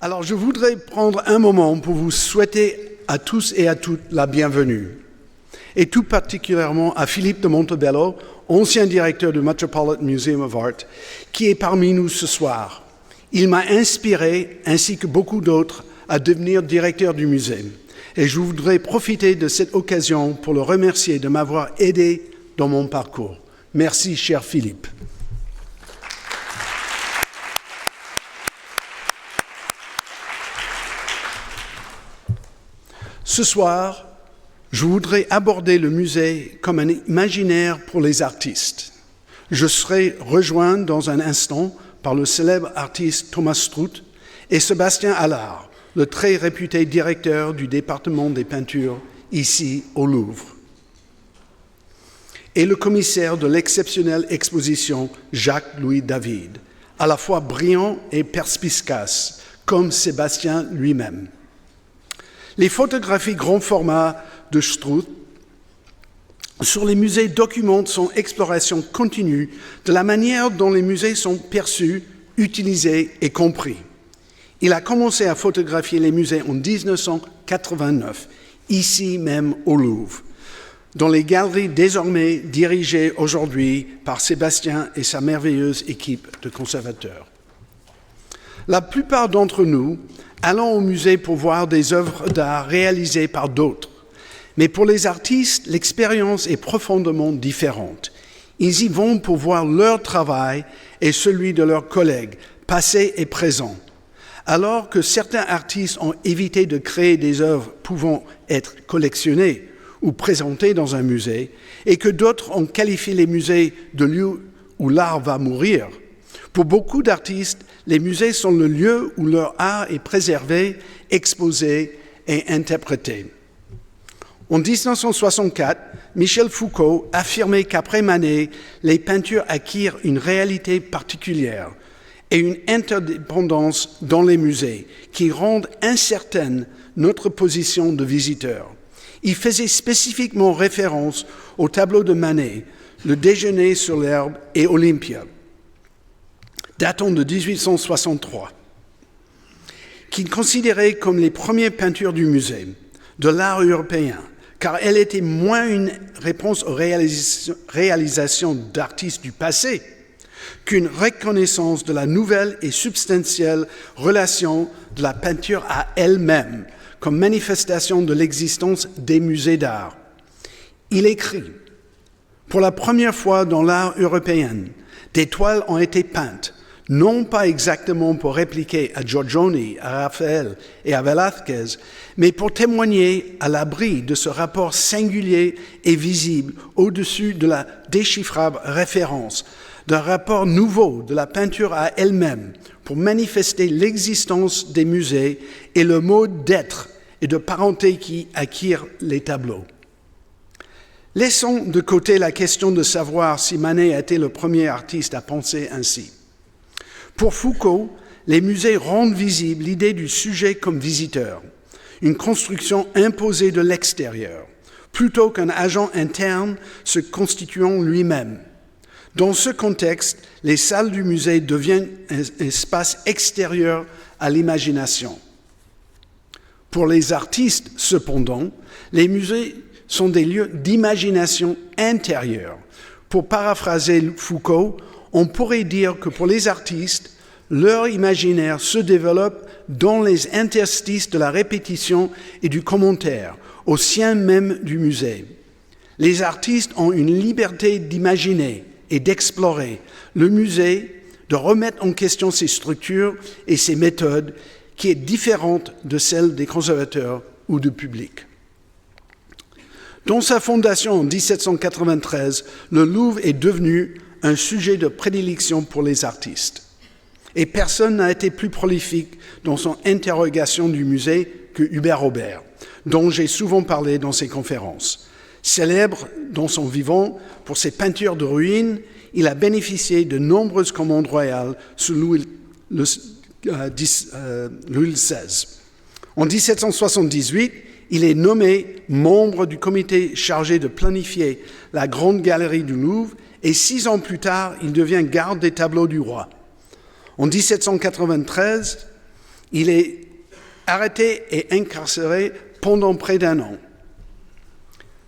Alors, je voudrais prendre un moment pour vous souhaiter à tous et à toutes la bienvenue, et tout particulièrement à Philippe de Montebello, ancien directeur du Metropolitan Museum of Art, qui est parmi nous ce soir. Il m'a inspiré, ainsi que beaucoup d'autres, à devenir directeur du musée. Et je voudrais profiter de cette occasion pour le remercier de m'avoir aidé dans mon parcours. Merci, cher Philippe. Ce soir, je voudrais aborder le musée comme un imaginaire pour les artistes. Je serai rejoint dans un instant par le célèbre artiste Thomas Struth et Sébastien Allard, le très réputé directeur du département des peintures ici au Louvre, et le commissaire de l'exceptionnelle exposition Jacques-Louis David, à la fois brillant et perspicace, comme Sébastien lui-même. Les photographies grand format de Struth sur les musées documentent son exploration continue de la manière dont les musées sont perçus, utilisés et compris. Il a commencé à photographier les musées en 1989, ici même au Louvre, dans les galeries désormais dirigées aujourd'hui par Sébastien et sa merveilleuse équipe de conservateurs. La plupart d'entre nous allons au musée pour voir des œuvres d'art réalisées par d'autres. Mais pour les artistes, l'expérience est profondément différente. Ils y vont pour voir leur travail et celui de leurs collègues, passés et présents. Alors que certains artistes ont évité de créer des œuvres pouvant être collectionnées ou présentées dans un musée, et que d'autres ont qualifié les musées de lieux où l'art va mourir, pour beaucoup d'artistes, les musées sont le lieu où leur art est préservé, exposé et interprété. En 1964, Michel Foucault affirmait qu'après Manet, les peintures acquièrent une réalité particulière et une interdépendance dans les musées qui rendent incertaine notre position de visiteur. Il faisait spécifiquement référence au tableau de Manet, Le déjeuner sur l'herbe et Olympia, datant de 1863, qu'il considérait comme les premières peintures du musée, de l'art européen, car elle était moins une réponse aux réalisations d'artistes du passé qu'une reconnaissance de la nouvelle et substantielle relation de la peinture à elle-même, comme manifestation de l'existence des musées d'art. Il écrit « Pour la première fois dans l'art européen, des toiles ont été peintes, non pas exactement pour répliquer à Giorgione, à Raphaël et à Velázquez, mais pour témoigner à l'abri de ce rapport singulier et visible au-dessus de la déchiffrable référence, d'un rapport nouveau de la peinture à elle-même, pour manifester l'existence des musées et le mode d'être et de parenté qui acquièrent les tableaux. Laissons de côté la question de savoir si Manet a été le premier artiste à penser ainsi. Pour Foucault, les musées rendent visible l'idée du sujet comme visiteur, une construction imposée de l'extérieur, plutôt qu'un agent interne se constituant lui-même. Dans ce contexte, les salles du musée deviennent un espace extérieur à l'imagination. Pour les artistes, cependant, les musées sont des lieux d'imagination intérieure. Pour paraphraser Foucault, on pourrait dire que pour les artistes, leur imaginaire se développe dans les interstices de la répétition et du commentaire, au sein même du musée. Les artistes ont une liberté d'imaginer et d'explorer le musée, de remettre en question ses structures et ses méthodes, qui est différente de celle des conservateurs ou du public. Dans sa fondation en 1793, le Louvre est devenu un sujet de prédilection pour les artistes. Et personne n'a été plus prolifique dans son interrogation du musée que Hubert Robert, dont j'ai souvent parlé dans ses conférences. Célèbre dans son vivant pour ses peintures de ruines, il a bénéficié de nombreuses commandes royales sous Louis XVI. En 1778, il est nommé membre du comité chargé de planifier la Grande Galerie du Louvre et 6 ans plus tard, il devient garde des tableaux du roi. En 1793, Il est arrêté et incarcéré pendant près d'1 an.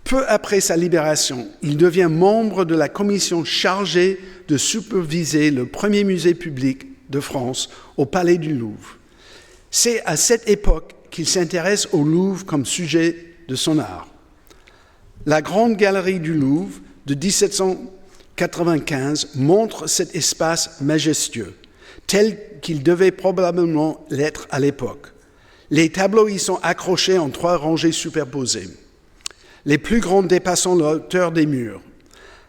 Peu après sa libération, il devient membre de la commission chargée de superviser le premier musée public de France au Palais du Louvre. C'est à cette époque qu'il s'intéresse au Louvre comme sujet de son art. La Grande Galerie du Louvre de 1795 montre cet espace majestueux, tel qu'il devait probablement l'être à l'époque. Les tableaux y sont accrochés en 3 rangées superposées, les plus grands dépassant la hauteur des murs.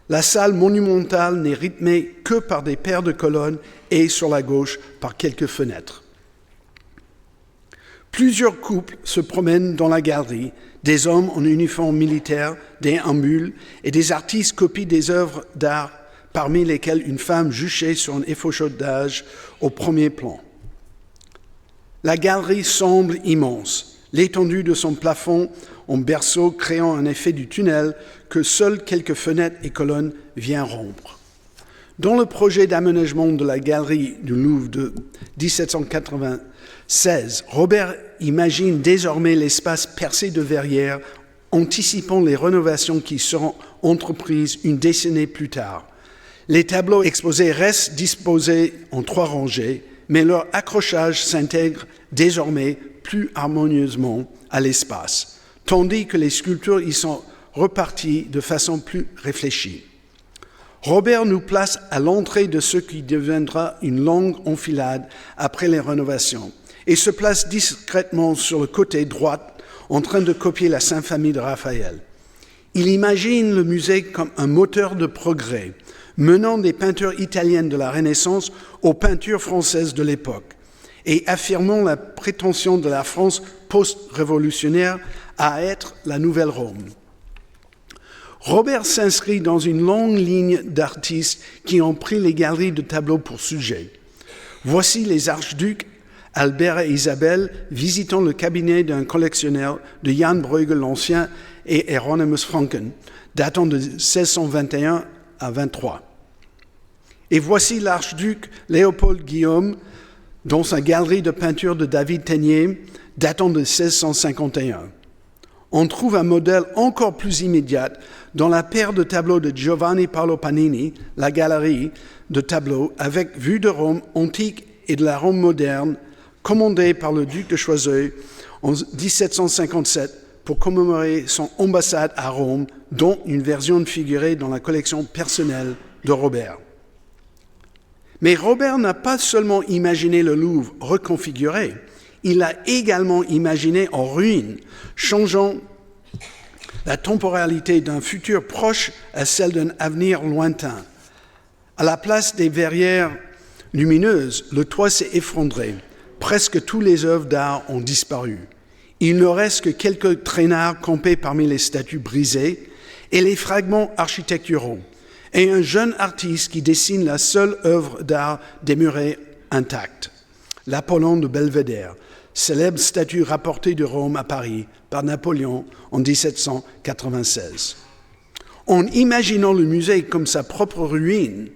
La salle monumentale n'est rythmée que par des paires de colonnes et, sur la gauche, par quelques fenêtres. Plusieurs couples se promènent dans la galerie, des hommes en uniforme militaire, déambulent, et des artistes copient des œuvres d'art, parmi lesquelles une femme juchée sur un échafaudage au premier plan. La galerie semble immense, l'étendue de son plafond en berceau créant un effet du tunnel que seules quelques fenêtres et colonnes viennent rompre. Dans le projet d'aménagement de la galerie du Louvre de 1796, Robert imagine désormais l'espace percé de verrières, anticipant les rénovations qui seront entreprises une décennie plus tard. Les tableaux exposés restent disposés en 3 rangées, mais leur accrochage s'intègre désormais plus harmonieusement à l'espace, tandis que les sculptures y sont reparties de façon plus réfléchie. Robert nous place à l'entrée de ce qui deviendra une longue enfilade après les rénovations et se place discrètement sur le côté droit en train de copier la Sainte Famille de Raphaël. Il imagine le musée comme un moteur de progrès, menant des peintures italiennes de la Renaissance aux peintures françaises de l'époque et affirmant la prétention de la France post-révolutionnaire à être la nouvelle Rome. Robert s'inscrit dans une longue ligne d'artistes qui ont pris les galeries de tableaux pour sujet. Voici les archducs Albert et Isabelle visitant le cabinet d'un collectionneur de Jan Bruegel l'Ancien et Hieronymus Franken, datant de 1621 à 23. Et voici l'archiduc Léopold Guillaume dans sa galerie de peinture de David Teniers, datant de 1651. On trouve un modèle encore plus immédiat dans la paire de tableaux de Giovanni Paolo Panini, la galerie de tableaux avec vue de Rome antique et de la Rome moderne, commandée par le duc de Choiseul en 1757 pour commémorer son ambassade à Rome, dont une version figurait dans la collection personnelle de Robert. Mais Robert n'a pas seulement imaginé le Louvre reconfiguré, il l'a également imaginé en ruine, changeant la temporalité d'un futur proche à celle d'un avenir lointain. À la place des verrières lumineuses, le toit s'est effondré. Presque toutes les œuvres d'art ont disparu. Il ne reste que quelques traînards campés parmi les statues brisées et les fragments architecturaux, et un jeune artiste qui dessine la seule œuvre d'art demeurée intacte, l'Apollon de Belvédère, célèbre statue rapportée de Rome à Paris par Napoléon en 1796. En imaginant le musée comme sa propre ruine,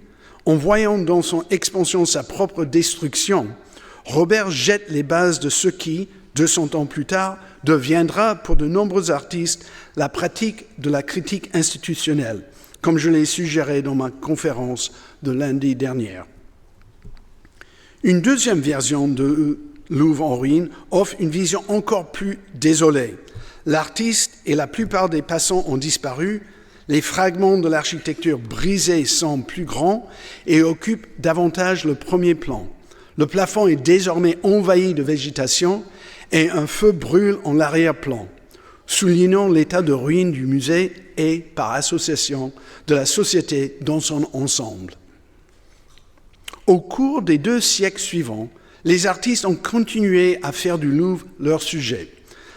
en voyant dans son expansion sa propre destruction, Robert jette les bases de ce qui, 200 ans plus tard, deviendra pour de nombreux artistes la pratique de la critique institutionnelle, comme je l'ai suggéré dans ma conférence de lundi dernier. Une deuxième version de Louvre en ruine offre une vision encore plus désolée. L'artiste et la plupart des passants ont disparu, les fragments de l'architecture brisée semblent plus grands et occupent davantage le premier plan. Le plafond est désormais envahi de végétation et un feu brûle en arrière-plan, soulignant l'état de ruine du musée et, par association, de la société dans son ensemble. Au cours des 2 siècles suivants, les artistes ont continué à faire du Louvre leur sujet.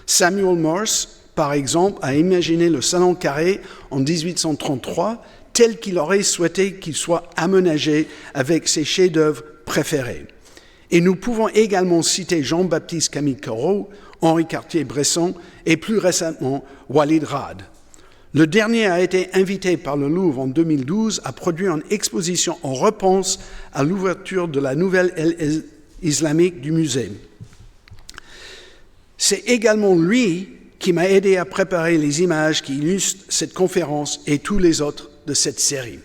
Samuel Morse, par exemple, a imaginé le Salon Carré en 1833 tel qu'il aurait souhaité qu'il soit aménagé avec ses chefs-d'œuvre préférés. Et nous pouvons également citer Jean-Baptiste Camille Corot, Henri Cartier-Bresson et plus récemment Walid Rad. Le dernier a été invité par le Louvre en 2012 à produire une exposition en réponse à l'ouverture de la nouvelle aile islamique du musée. C'est également lui qui m'a aidé à préparer les images qui illustrent cette conférence et tous les autres de cette série.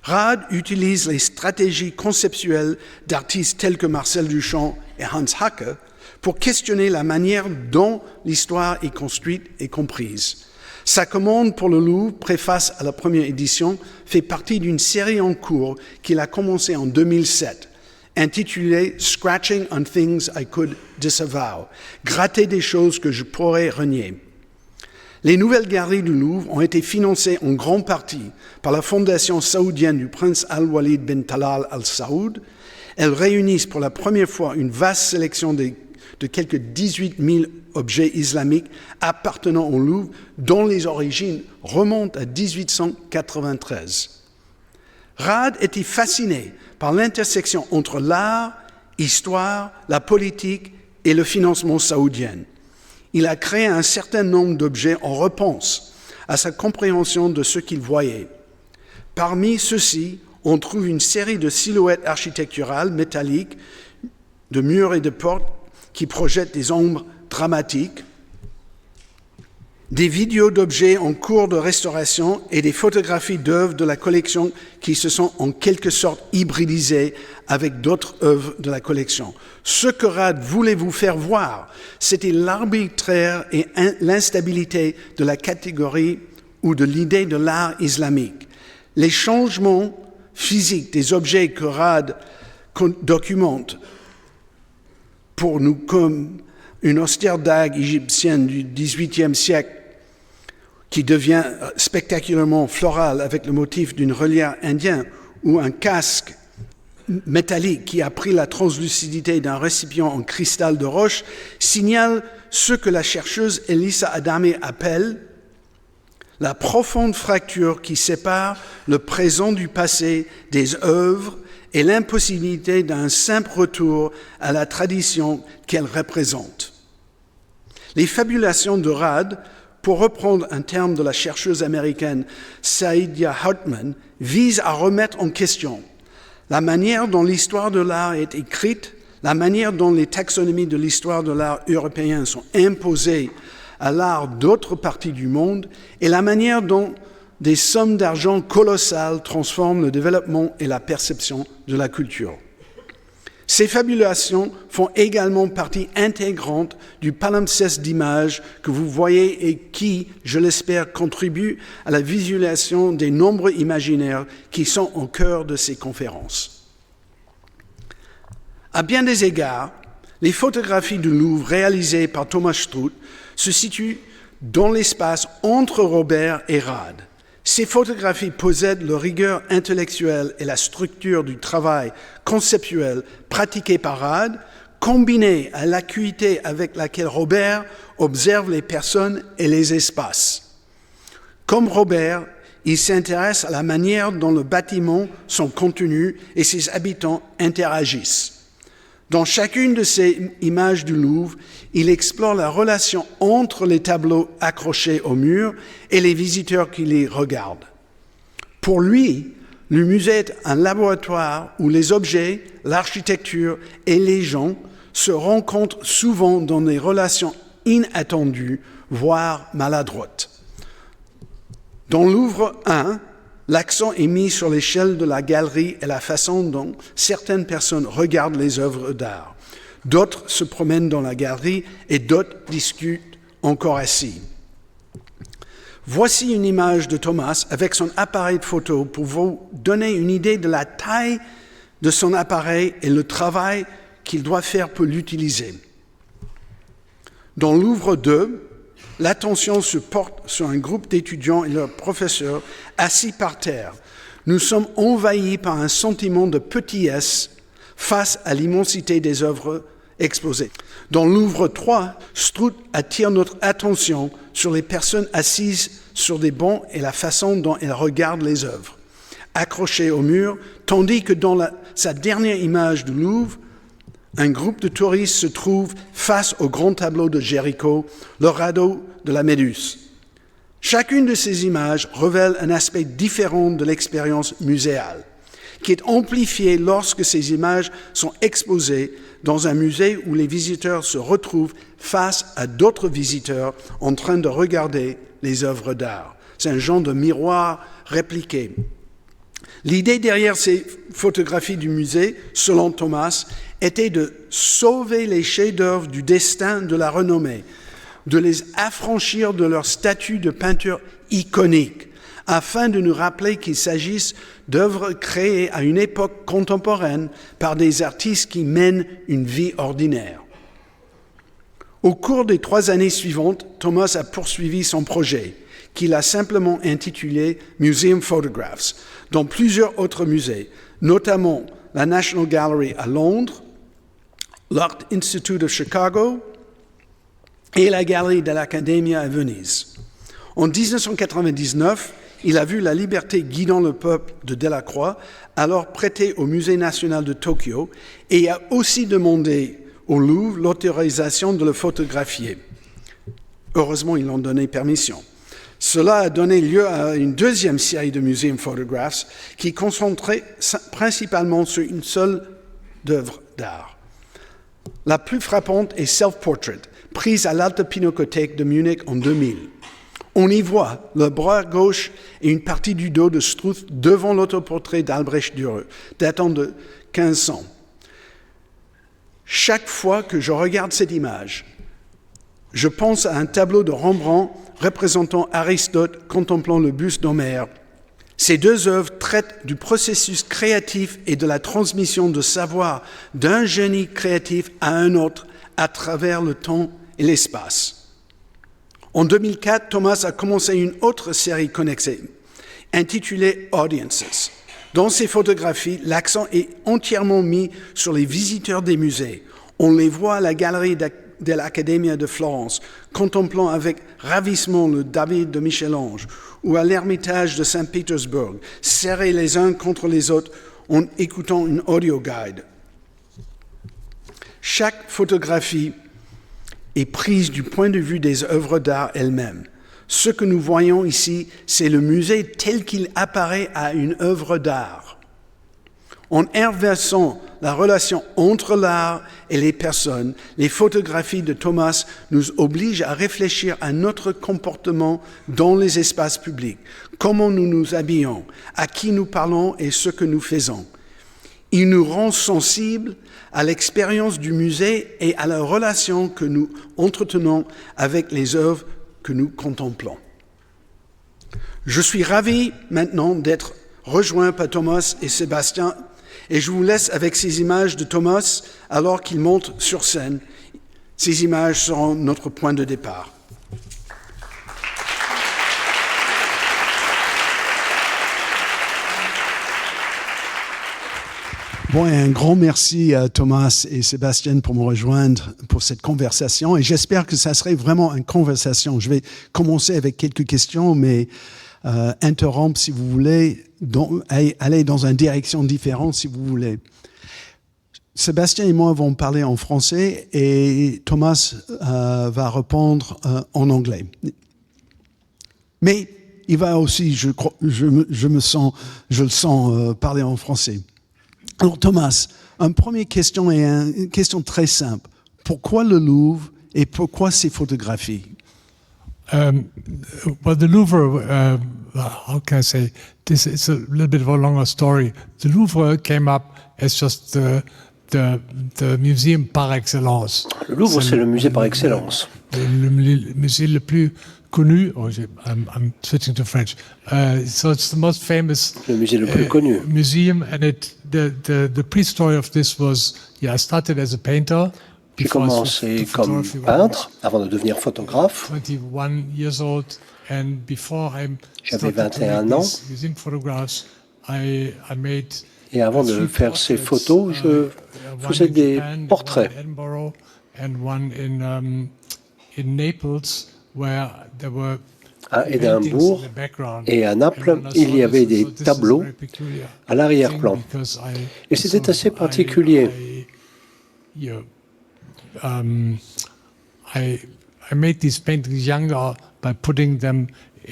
Rad utilise les stratégies conceptuelles d'artistes tels que Marcel Duchamp et Hans Haacke pour questionner la manière dont l'histoire est construite et comprise. Sa commande pour le Louvre, préface à la première édition, fait partie d'une série en cours qu'il a commencée en 2007, intitulée « Scratching on Things I Could Disavow », gratter des choses que je pourrais renier. Les nouvelles galeries du Louvre ont été financées en grande partie par la fondation saoudienne du prince Al-Walid bin Talal Al Saoud. Elles réunissent pour la première fois une vaste sélection de quelques 18 000 objets islamiques appartenant au Louvre, dont les origines remontent à 1893. Rad était fasciné par l'intersection entre l'art, l'histoire, la politique et le financement saoudien. Il a créé un certain nombre d'objets en réponse à sa compréhension de ce qu'il voyait. Parmi ceux-ci, on trouve une série de silhouettes architecturales métalliques, de murs et de portes qui projettent des ombres dramatiques, des vidéos d'objets en cours de restauration et des photographies d'œuvres de la collection qui se sont en quelque sorte hybridisées avec d'autres œuvres de la collection. Ce que Rad voulait vous faire voir, c'était l'arbitraire et l'instabilité de la catégorie ou de l'idée de l'art islamique. Les changements physiques des objets que Rad documente pour nous comme une austère dague égyptienne du XVIIIe siècle qui devient spectaculairement florale avec le motif d'une reliure indienne ou un casque métallique qui a pris la translucidité d'un récipient en cristal de roche, signale ce que la chercheuse Elissa Adami appelle la profonde fracture qui sépare le présent du passé des œuvres et l'impossibilité d'un simple retour à la tradition qu'elles représentent. Les fabulations de Rad, pour reprendre un terme de la chercheuse américaine Saidia Hartman, visent à remettre en question la manière dont l'histoire de l'art est écrite, la manière dont les taxonomies de l'histoire de l'art européen sont imposées à l'art d'autres parties du monde et la manière dont des sommes d'argent colossales transforment le développement et la perception de la culture. Ces fabulations font également partie intégrante du palimpseste d'images que vous voyez et qui, je l'espère, contribuent à la visualisation des nombreux imaginaires qui sont au cœur de ces conférences. À bien des égards, les photographies du Louvre réalisées par Thomas Struth se situent dans l'espace entre Robert et Rad. Ces photographies possèdent la rigueur intellectuelle et la structure du travail conceptuel pratiqué par Rad, combinées à l'acuité avec laquelle Robert observe les personnes et les espaces. Comme Robert, il s'intéresse à la manière dont le bâtiment, son contenu et ses habitants interagissent. Dans chacune de ces images du Louvre, il explore la relation entre les tableaux accrochés au mur et les visiteurs qui les regardent. Pour lui, le musée est un laboratoire où les objets, l'architecture et les gens se rencontrent souvent dans des relations inattendues, voire maladroites. Dans Louvre 1, l'accent est mis sur l'échelle de la galerie et la façon dont certaines personnes regardent les œuvres d'art. D'autres se promènent dans la galerie et d'autres discutent encore assis. Voici une image de Thomas avec son appareil de photo pour vous donner une idée de la taille de son appareil et le travail qu'il doit faire pour l'utiliser. Dans Louvre 2, l'attention se porte sur un groupe d'étudiants et leurs professeurs assis par terre. Nous sommes envahis par un sentiment de petitesse face à l'immensité des œuvres exposées. Dans Louvre 3, Struth attire notre attention sur les personnes assises sur des bancs et la façon dont elles regardent les œuvres, accrochées au mur, tandis que dans sa dernière image du Louvre, un groupe de touristes se trouve face au grand tableau de Géricault, le radeau de la Méduse. Chacune de ces images révèle un aspect différent de l'expérience muséale, qui est amplifié lorsque ces images sont exposées dans un musée où les visiteurs se retrouvent face à d'autres visiteurs en train de regarder les œuvres d'art. C'est un genre de miroir répliqué. L'idée derrière ces photographies du musée, selon Thomas, était de sauver les chefs-d'œuvre du destin de la renommée, de les affranchir de leur statut de peinture iconique, afin de nous rappeler qu'il s'agisse d'œuvres créées à une époque contemporaine par des artistes qui mènent une vie ordinaire. Au cours des 3 années suivantes, Thomas a poursuivi son projet, qu'il a simplement intitulé Museum Photographs, dans plusieurs autres musées, notamment la National Gallery à Londres, l'Art Institute of Chicago et la Galerie dell'Accademia à Venise. En 1999, il a vu la liberté guidant le peuple de Delacroix, alors prêtée au Musée national de Tokyo, et a aussi demandé au Louvre l'autorisation de le photographier. Heureusement, ils l'ont donné permission. Cela a donné lieu à une deuxième série de Museum Photographs qui concentrait principalement sur une seule œuvre d'art. La plus frappante est Self-Portrait, prise à l'Alte Pinakothek de Munich en 2000. On y voit le bras gauche et une partie du dos de Struth devant l'autoportrait d'Albrecht Dürer, datant de 1500. Chaque fois que je regarde cette image, je pense à un tableau de Rembrandt représentant Aristote contemplant le buste d'Homère. Ces 2 œuvres traitent du processus créatif et de la transmission de savoir d'un génie créatif à un autre à travers le temps et l'espace. En 2004, Thomas a commencé une autre série connexée, intitulée Audiences. Dans ces photographies, l'accent est entièrement mis sur les visiteurs des musées. On les voit à la Galerie dell'Accademia de Florence, contemplant avec ravissement le David de Michel-Ange, ou à l'Ermitage de Saint-Pétersbourg, serrés les uns contre les autres en écoutant une audio guide. Chaque photographie est prise du point de vue des œuvres d'art elles-mêmes. Ce que nous voyons ici, c'est le musée tel qu'il apparaît à une œuvre d'art. En inversant la relation entre l'art et les personnes, les photographies de Thomas nous obligent à réfléchir à notre comportement dans les espaces publics, comment nous nous habillons, à qui nous parlons et ce que nous faisons. Il nous rend sensibles à l'expérience du musée et à la relation que nous entretenons avec les œuvres que nous contemplons. Je suis ravi maintenant d'être rejoint par Thomas et Sébastien, et je vous laisse avec ces images de Thomas alors qu'il monte sur scène. Ces images seront notre point de départ. Bon, et un grand merci à Thomas et Sébastien pour me rejoindre pour cette conversation. Et j'espère que ça serait vraiment une conversation. Je vais commencer avec quelques questions, mais interrompre si vous voulez, aller dans une direction différente si vous voulez. Sébastien et moi vont parler en français et Thomas va répondre en anglais. Mais il va aussi, je le sens parler en français. Alors Thomas, une première question est une question très simple. Pourquoi le Louvre et pourquoi ces photographies? Well, the Louvre, how can I say, it's a little bit of a longer story. The Louvre came up as just the museum par excellence. Le Louvre, c'est le musée par excellence. Le musée le plus connu, I'm switching to French. So it's the most famous Le musée le plus connu. museum, and the pre-story of this was, I started as a painter. J'ai commencé comme peintre avant de devenir photographe. 21 years old, and before I J'avais started to 21 make ans. these museum photographs, I made Et avant de faire ces photos, je faisais des portraits. One in Edinburgh and one in Naples, where there were À Édimbourg paintings in the background. et à Naples, And when I il saw y avait this, des so this is tableaux very peculiar à l'arrière-plan. thing because Et c'était assez particulier. I made these paintings younger by putting them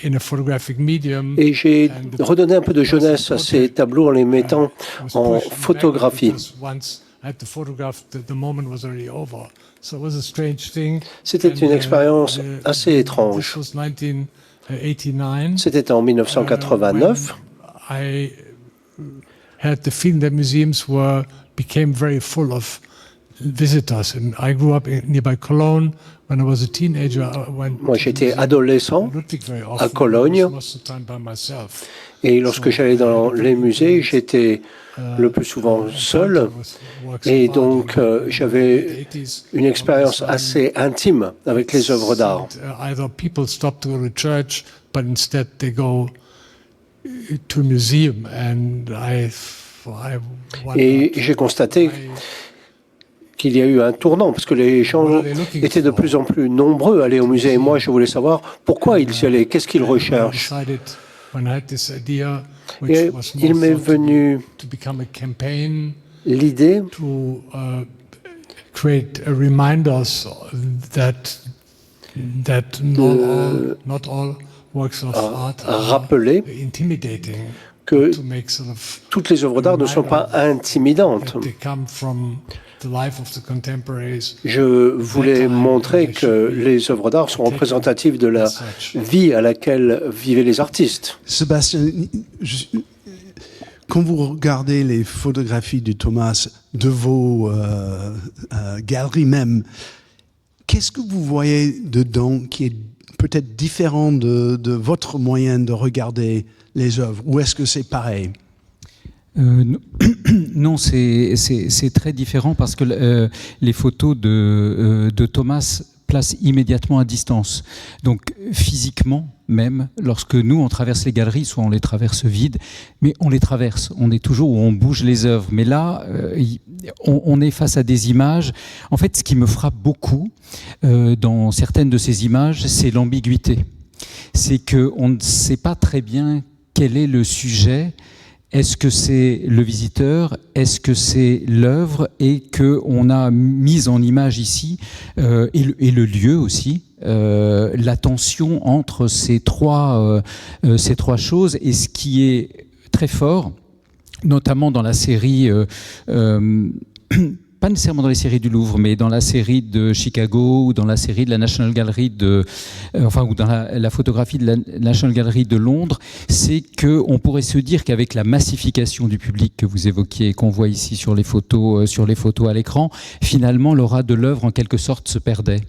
in a photographic medium. Et j'ai redonné un peu de jeunesse à ces tableaux en les mettant en photographie. C'était une expérience assez étrange. C'était en 1989. I had the feeling that museums became very full of visitors. And I grew up nearby Cologne. When I was a teenager, I went Moi, j'étais adolescent à Cologne. Et lorsque j'allais dans les musées, j'étais le plus souvent seul. Et donc, j'avais une expérience assez intime avec les œuvres d'art. Either people stop to go to church, but instead they go to a museum. And Et j'ai constaté qu'il y a eu un tournant, parce que les gens étaient de plus en plus nombreux à aller au musée. Et moi, je voulais savoir pourquoi ils y allaient, qu'est-ce qu'ils recherchent. Et il m'est venu l'idée rappeler que toutes les œuvres d'art ne sont pas intimidantes. Je voulais montrer que les œuvres d'art sont représentatives de la vie à laquelle vivaient les artistes. Sébastien, quand vous regardez les photographies de Thomas de vos galeries même, qu'est-ce que vous voyez dedans qui est peut-être différent de votre moyen de regarder les œuvres, ou est-ce que c'est pareil? Non, c'est très différent parce que les photos de Thomas placent immédiatement à distance. Donc physiquement même, lorsque nous on traverse les galeries, soit on les traverse vides, mais on les traverse, on est toujours où on bouge les œuvres. Mais là, on est face à des images. En fait, ce qui me frappe beaucoup dans certaines de ces images, c'est l'ambiguïté. C'est qu'on ne sait pas très bien quel est le sujet. Est-ce que c'est le visiteur? Est-ce que c'est l'œuvre? Et qu'on a mis en image ici, et le lieu aussi, la tension entre ces trois choses. Et ce qui est très fort, notamment dans la série... pas nécessairement dans les séries du Louvre, mais dans la série de Chicago ou dans la série de la National Gallery ou dans la photographie de la National Gallery de Londres, c'est qu'on pourrait se dire qu'avec la massification du public que vous évoquiez, qu'on voit ici sur les photos à l'écran, finalement l'aura de l'œuvre en quelque sorte se perdait.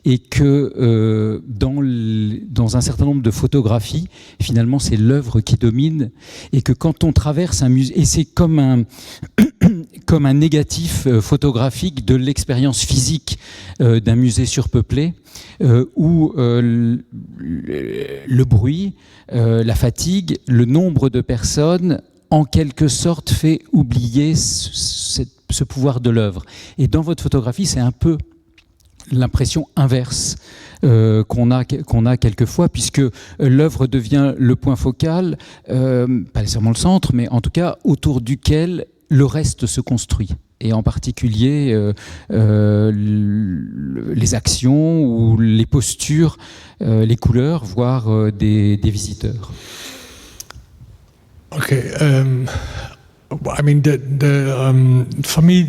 Et que dans un certain nombre de photographies, finalement c'est l'œuvre qui domine, et que quand on traverse un musée, et c'est comme un négatif photographique de l'expérience physique d'un musée surpeuplé, où le bruit, la fatigue, le nombre de personnes, en quelque sorte, fait oublier ce pouvoir de l'œuvre. Et dans votre photographie, c'est un peu l'impression inverse qu'on a quelquefois, puisque l'œuvre devient le point focal, pas nécessairement le centre, mais en tout cas autour duquel le reste se construit, et en particulier les actions ou les postures, les couleurs, voire des visiteurs. Okay, I mean, for me,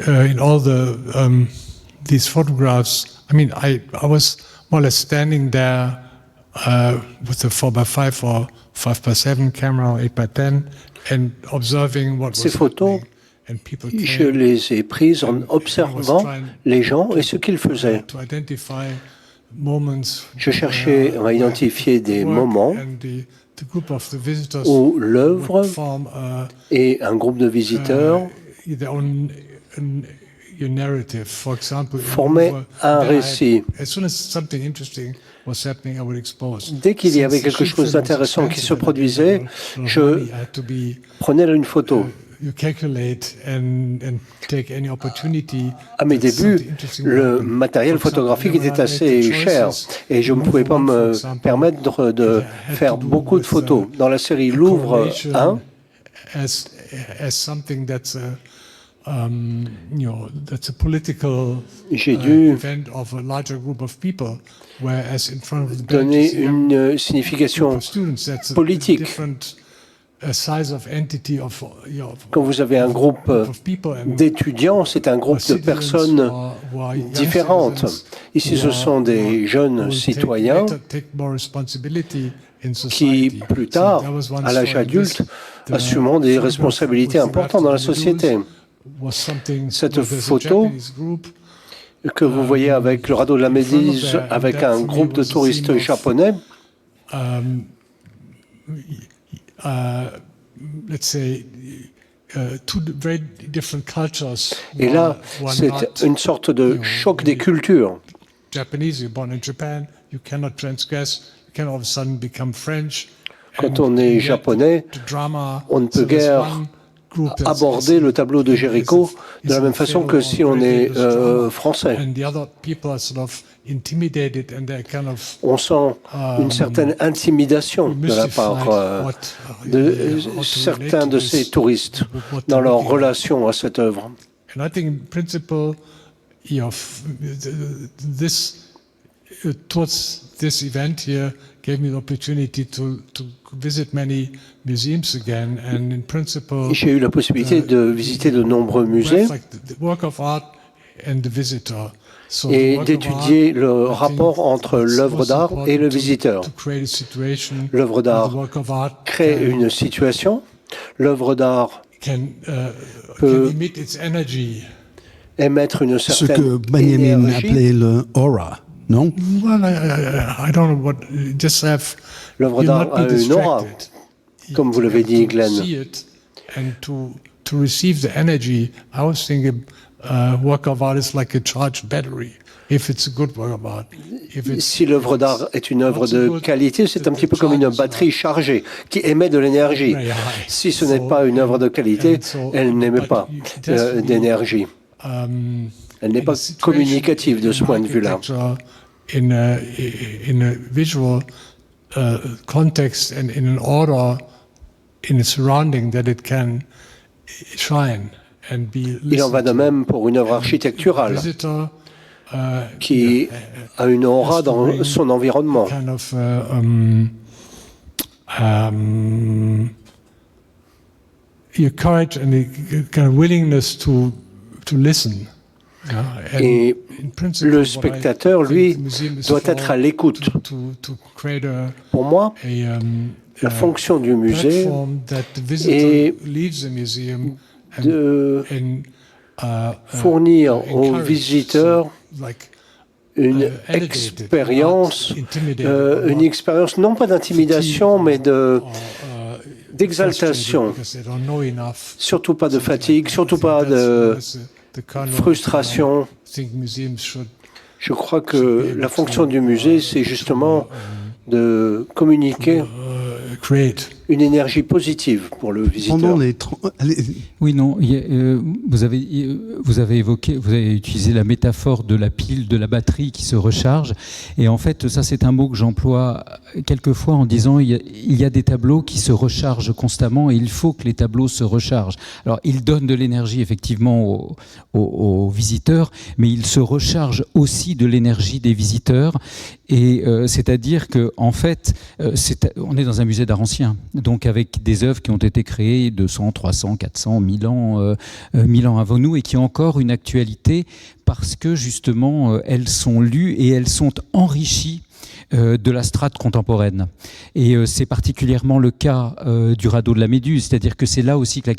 in all these photographs, I mean, I was more or less standing there with a 4x5 or 5x7 camera, or 8x10. Ces photos, je les ai prises en observant les gens et ce qu'ils faisaient. Je cherchais à identifier des moments où l'œuvre et un groupe de visiteurs formaient un récit. Dès qu'il y avait quelque chose d'intéressant qui se produisait, je prenais une photo. À mes débuts, le matériel photographique était assez cher et je ne pouvais pas me permettre de faire beaucoup de photos. Dans la série Louvre 1, j'ai dû donner une signification politique. Quand vous avez un groupe d'étudiants, c'est un groupe de personnes différentes. Ici, ce sont des jeunes citoyens qui, plus tard, à l'âge adulte, assumeront des responsabilités importantes dans la société. Cette photo que vous voyez avec le radeau de la Méduse, avec un groupe de touristes japonais, et là, c'est une sorte de choc des cultures. Quand on est japonais, on ne peut guère aborder le tableau de Géricault de la même façon que si on est français. On sent une certaine intimidation de la part de certains de ces touristes dans leur relation à cette œuvre. This event here gave me the opportunity to visit many museums again, and in principle, j'ai eu la possibilité de visiter de nombreux musées et d'étudier le rapport entre l'œuvre d'art et le visiteur. L'œuvre d'art crée une situation, l'œuvre d'art peut émettre une certaine énergie. Ce que Benjamin appelait le aura. Non? L'œuvre d'art a une aura, comme vous l'avez dit, Glenn. Si l'œuvre d'art est une œuvre de qualité, c'est un petit peu comme une batterie chargée qui émet de l'énergie. Si ce n'est pas une œuvre de qualité, elle n'émet pas d'énergie. Elle n'est pas communicative de ce point de vue-là. In a visual context and in an order in a surrounding that it can shine and be. Il en va de même pour une œuvre architecturale qui a une aura dans son environnement. Kind of your courage and the kind of willingness to listen. Et le spectateur, lui, doit être à l'écoute. Pour moi, la fonction du musée est de fournir aux visiteurs une expérience non pas d'intimidation, mais d'exaltation. Surtout pas de fatigue, surtout pas de frustration. Je crois que la fonction du musée, c'est justement de communiquer une énergie positive pour le visiteur. Oui, non, vous avez utilisé la métaphore de la pile, de la batterie qui se recharge. Et en fait, ça, c'est un mot que j'emploie quelquefois en disant il y a des tableaux qui se rechargent constamment et il faut que les tableaux se rechargent. Alors, ils donnent de l'énergie, effectivement, aux visiteurs, mais ils se rechargent aussi de l'énergie des visiteurs. Et c'est-à-dire qu'en fait, on est dans un musée d'art ancien. Donc avec des œuvres qui ont été créées 200, 300, 400, 1000 ans avant nous et qui ont encore une actualité parce que justement elles sont lues et elles sont enrichies de la strate contemporaine. Et c'est particulièrement le cas du radeau de la Méduse, c'est-à-dire que c'est là aussi que la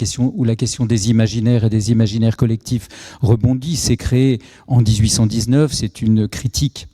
question des imaginaires et des imaginaires collectifs rebondit. C'est créé en 1819, c'est une critique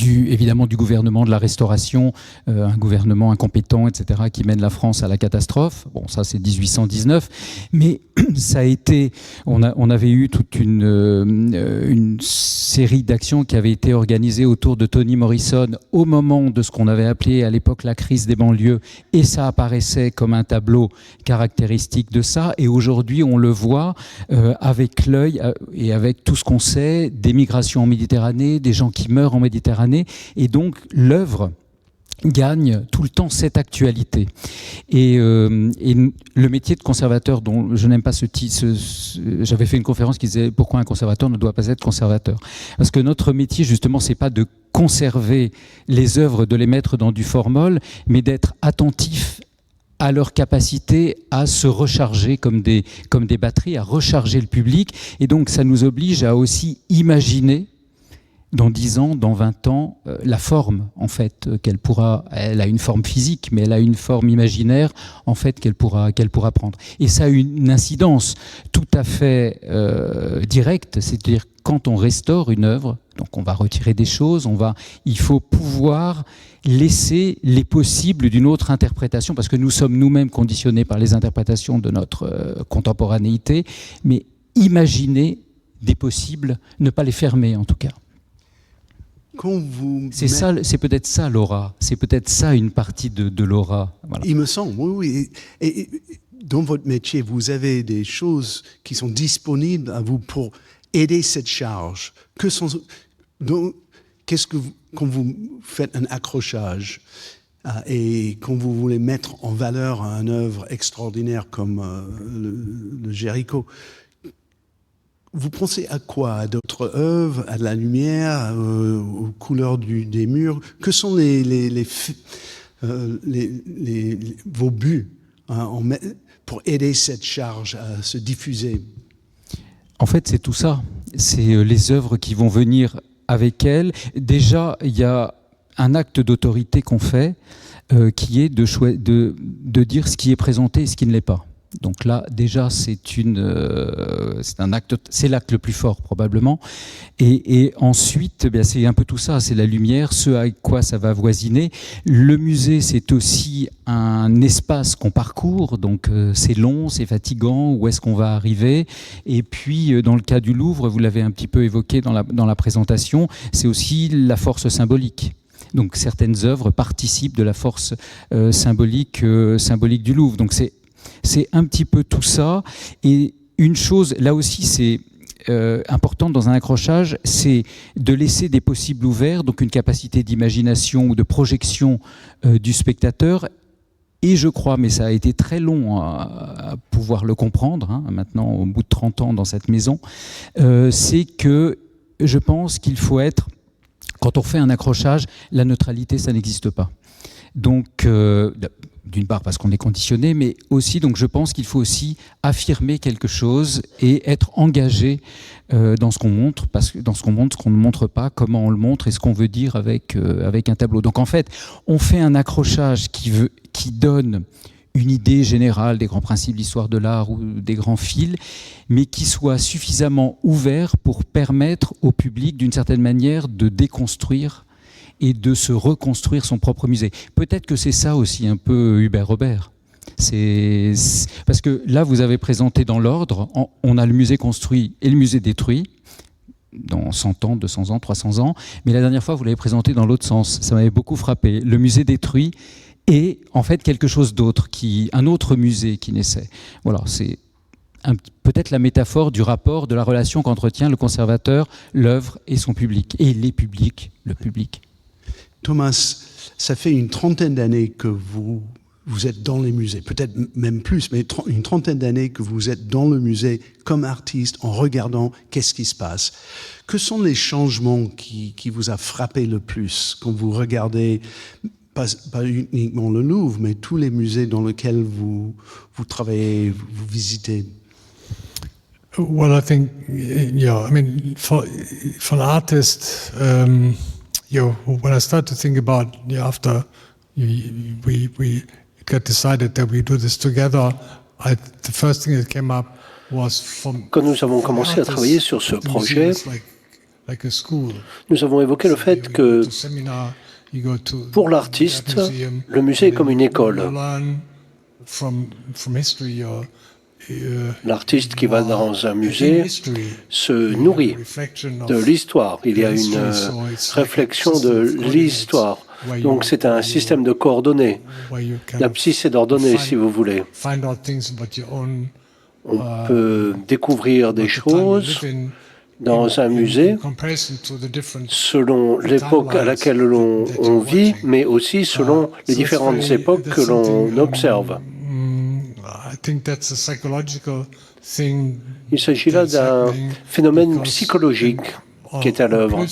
évidemment du gouvernement de la Restauration, un gouvernement incompétent, etc., qui mène la France à la catastrophe. Bon, ça c'est 1819, mais ça a été, on avait eu toute une série d'actions qui avaient été organisées autour de Toni Morrison au moment de ce qu'on avait appelé à l'époque la crise des banlieues, et ça apparaissait comme un tableau caractéristique de ça, et aujourd'hui on le voit avec l'œil et avec tout ce qu'on sait des migrations en Méditerranée, des gens qui meurent en Méditerranée, et donc l'œuvre gagne tout le temps cette actualité. Et le métier de conservateur, dont je n'aime pas ce titre, j'avais fait une conférence qui disait pourquoi un conservateur ne doit pas être conservateur. Parce que notre métier, justement, c'est pas de conserver les œuvres, de les mettre dans du formol, mais d'être attentif à leur capacité à se recharger comme des batteries, à recharger le public. Et donc ça nous oblige à aussi imaginer dans 10 ans, dans 20 ans, la forme, en fait, elle a une forme physique, mais elle a une forme imaginaire, en fait, qu'elle pourra prendre. Et ça a une incidence tout à fait directe, c'est-à-dire quand on restaure une œuvre, donc on va retirer des choses, il faut pouvoir laisser les possibles d'une autre interprétation, parce que nous sommes nous-mêmes conditionnés par les interprétations de notre contemporanéité, mais imaginer des possibles, ne pas les fermer en tout cas. C'est peut-être ça l'aura, c'est peut-être ça une partie de l'aura. Voilà. Il me semble, oui. Et dans votre métier, vous avez des choses qui sont disponibles à vous pour aider cette charge. Quand vous faites un accrochage et quand vous voulez mettre en valeur une œuvre extraordinaire comme le Jéricho, vous pensez à quoi? À d'autres œuvres, à la lumière, aux couleurs des murs? Que sont vos buts pour aider cette charge à se diffuser? En fait, c'est tout ça. C'est les œuvres qui vont venir avec elle. Déjà, il y a un acte d'autorité qu'on fait qui est de dire ce qui est présenté et ce qui ne l'est pas. Donc là, déjà, c'est l'acte le plus fort probablement. Et ensuite, c'est un peu tout ça, c'est la lumière, ce à quoi ça va voisiner. Le musée, c'est aussi un espace qu'on parcourt, donc c'est long, c'est fatigant, où est-ce qu'on va arriver? Et puis, dans le cas du Louvre, vous l'avez un petit peu évoqué dans la présentation, c'est aussi la force symbolique. Donc certaines œuvres participent de la force symbolique du Louvre. Donc c'est un petit peu tout ça. Et une chose, là aussi, c'est importante dans un accrochage, c'est de laisser des possibles ouverts, donc une capacité d'imagination ou de projection du spectateur. Et je crois, mais ça a été très long à pouvoir le comprendre, maintenant au bout de 30 ans dans cette maison, c'est que je pense qu'il faut être, quand on fait un accrochage, la neutralité, ça n'existe pas. Donc, d'une part parce qu'on est conditionné, mais aussi, donc je pense qu'il faut aussi affirmer quelque chose et être engagé dans ce qu'on montre, parce que dans ce qu'on montre, ce qu'on ne montre pas, comment on le montre et ce qu'on veut dire avec un tableau. Donc en fait, on fait un accrochage qui donne une idée générale des grands principes de l'histoire de l'art ou des grands fils, mais qui soit suffisamment ouvert pour permettre au public, d'une certaine manière, de déconstruire et de se reconstruire son propre musée. Peut-être que c'est ça aussi un peu Hubert Robert. Parce que là, vous avez présenté dans l'ordre, on a le musée construit et le musée détruit, dans 100 ans, 200 ans, 300 ans, mais la dernière fois, vous l'avez présenté dans l'autre sens. Ça m'avait beaucoup frappé. Le musée détruit et en fait quelque chose d'autre, un autre musée qui naissait. Voilà, c'est peut-être la métaphore du rapport, de la relation qu'entretient le conservateur, l'œuvre et son public, et les publics, le public. Thomas, ça fait une trentaine d'années que vous êtes dans les musées, peut-être même plus, mais une trentaine d'années que vous êtes dans le musée comme artiste en regardant qu'est-ce qui se passe. Que sont les changements qui vous a frappé le plus quand vous regardez, pas uniquement le Louvre, mais tous les musées dans lesquels vous travaillez, vous visitez? Well, I think, for an artist, when I start to think about after we got decided that we do this together, the first thing that came up was from. Quand nous avons commencé à travailler sur ce projet, nous avons évoqué le fait que pour l'artiste, le musée est comme une école. L'artiste qui va dans un musée se nourrit de l'histoire. Il y a une réflexion de l'histoire. Donc c'est un système de coordonnées. L'abscisse est d'ordonnées, si vous voulez. On peut découvrir des choses dans un musée selon l'époque à laquelle on vit, mais aussi selon les différentes époques que l'on observe. Il s'agit là d'un phénomène psychologique qui est à l'œuvre.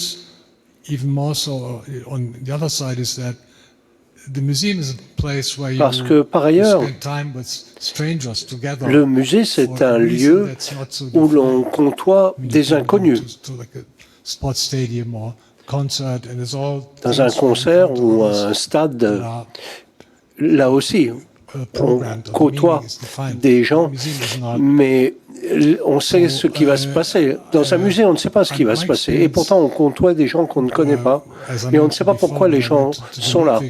Parce que, par ailleurs, le musée, c'est un lieu où l'on côtoie des inconnus. Dans un concert ou un stade, là aussi, on côtoie des gens, mais on sait ce qui va se passer. Dans un musée, on ne sait pas ce qui va se passer. Et pourtant, on côtoie des gens qu'on ne connaît pas. Et on ne sait pas pourquoi les gens sont là.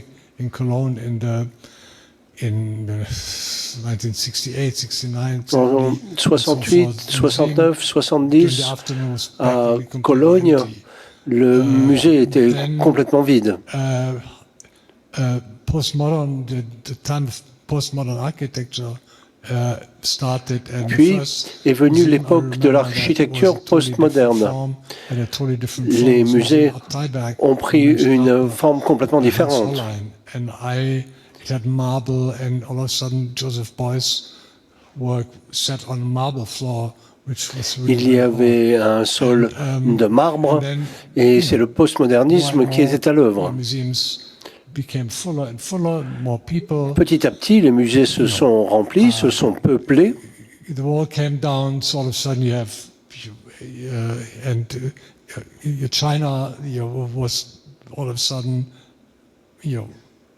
En 68, 69, 70, à Cologne, le musée était complètement vide. Puis est venue l'époque de l'architecture postmoderne. Les musées ont pris une forme complètement différente. Il y avait un sol de marbre et c'est le postmodernisme qui était à l'œuvre. Petit à petit, les musées se sont remplis, se sont peuplés. China was all of a sudden,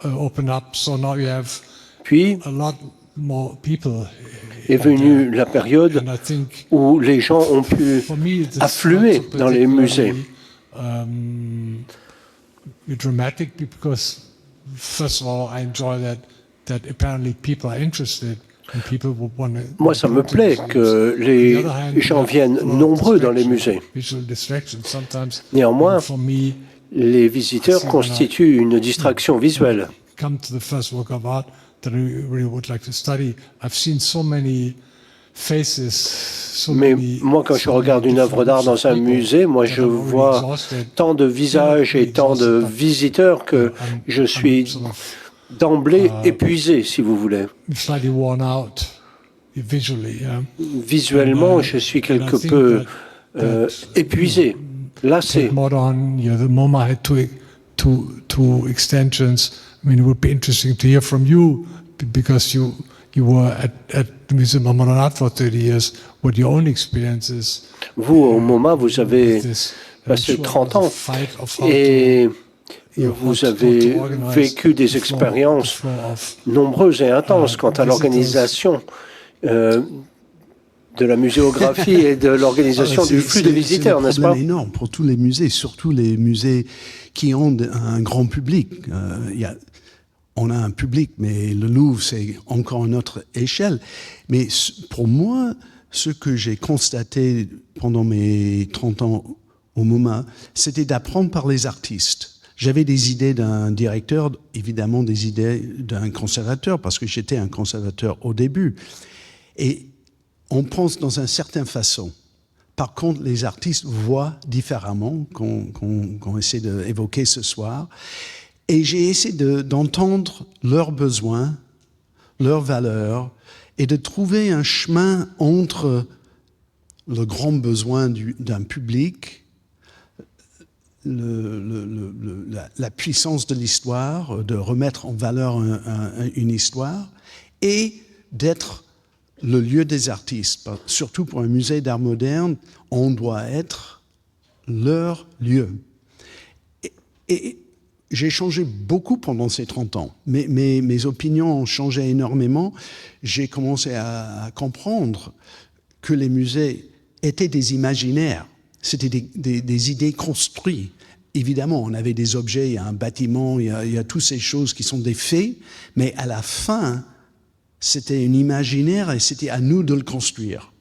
open up. So now you have Puis a lot more people. Est venue la période où les gens ont pu affluer dans les musées. Dramatic because first of all, I enjoy that apparently people are interested. Moi, ça me plaît que les gens viennent nombreux dans les musées. Néanmoins, les visiteurs constituent une distraction visuelle. Mais moi, quand je regarde une œuvre d'art dans un musée, moi, je vois tant de visages et tant de visiteurs que je suis d'emblée épuisé, si vous voulez. Visuellement, je suis quelque peu épuisé, lassé. MoMA had two extensions. I mean, it would be interesting to hear from you because you were at the Museum of Modern Art for 30 years. What your own experience is. Vous, au MoMA, vous avez passé 30 ans et vous avez vécu des expériences nombreuses et intenses quant à l'organisation de la muséographie et de l'organisation du flux de visiteurs, n'est-ce pas? C'est énorme pour tous les musées, surtout les musées qui ont un grand public. On a un public, mais le Louvre, c'est encore une autre échelle. Mais pour moi, ce que j'ai constaté pendant mes 30 ans au MoMA, c'était d'apprendre par les artistes. J'avais des idées d'un directeur, évidemment des idées d'un conservateur, parce que j'étais un conservateur au début. Et on pense dans une certaine façon. Par contre, les artistes voient différemment, qu'on essaie d'évoquer ce soir. Et j'ai essayé d'entendre leurs besoins, leurs valeurs, et de trouver un chemin entre le grand besoin d'un public, la puissance de l'histoire, de remettre en valeur une histoire, et d'être le lieu des artistes. Surtout pour un musée d'art moderne, on doit être leur lieu. Et j'ai changé beaucoup pendant ces 30 ans. Mes opinions ont changé énormément. J'ai commencé à comprendre que les musées étaient des imaginaires. C'était des idées construites. Évidemment, on avait des objets, il y a un bâtiment, il y a toutes ces choses qui sont des faits, mais à la fin, c'était un imaginaire et c'était à nous de le construire.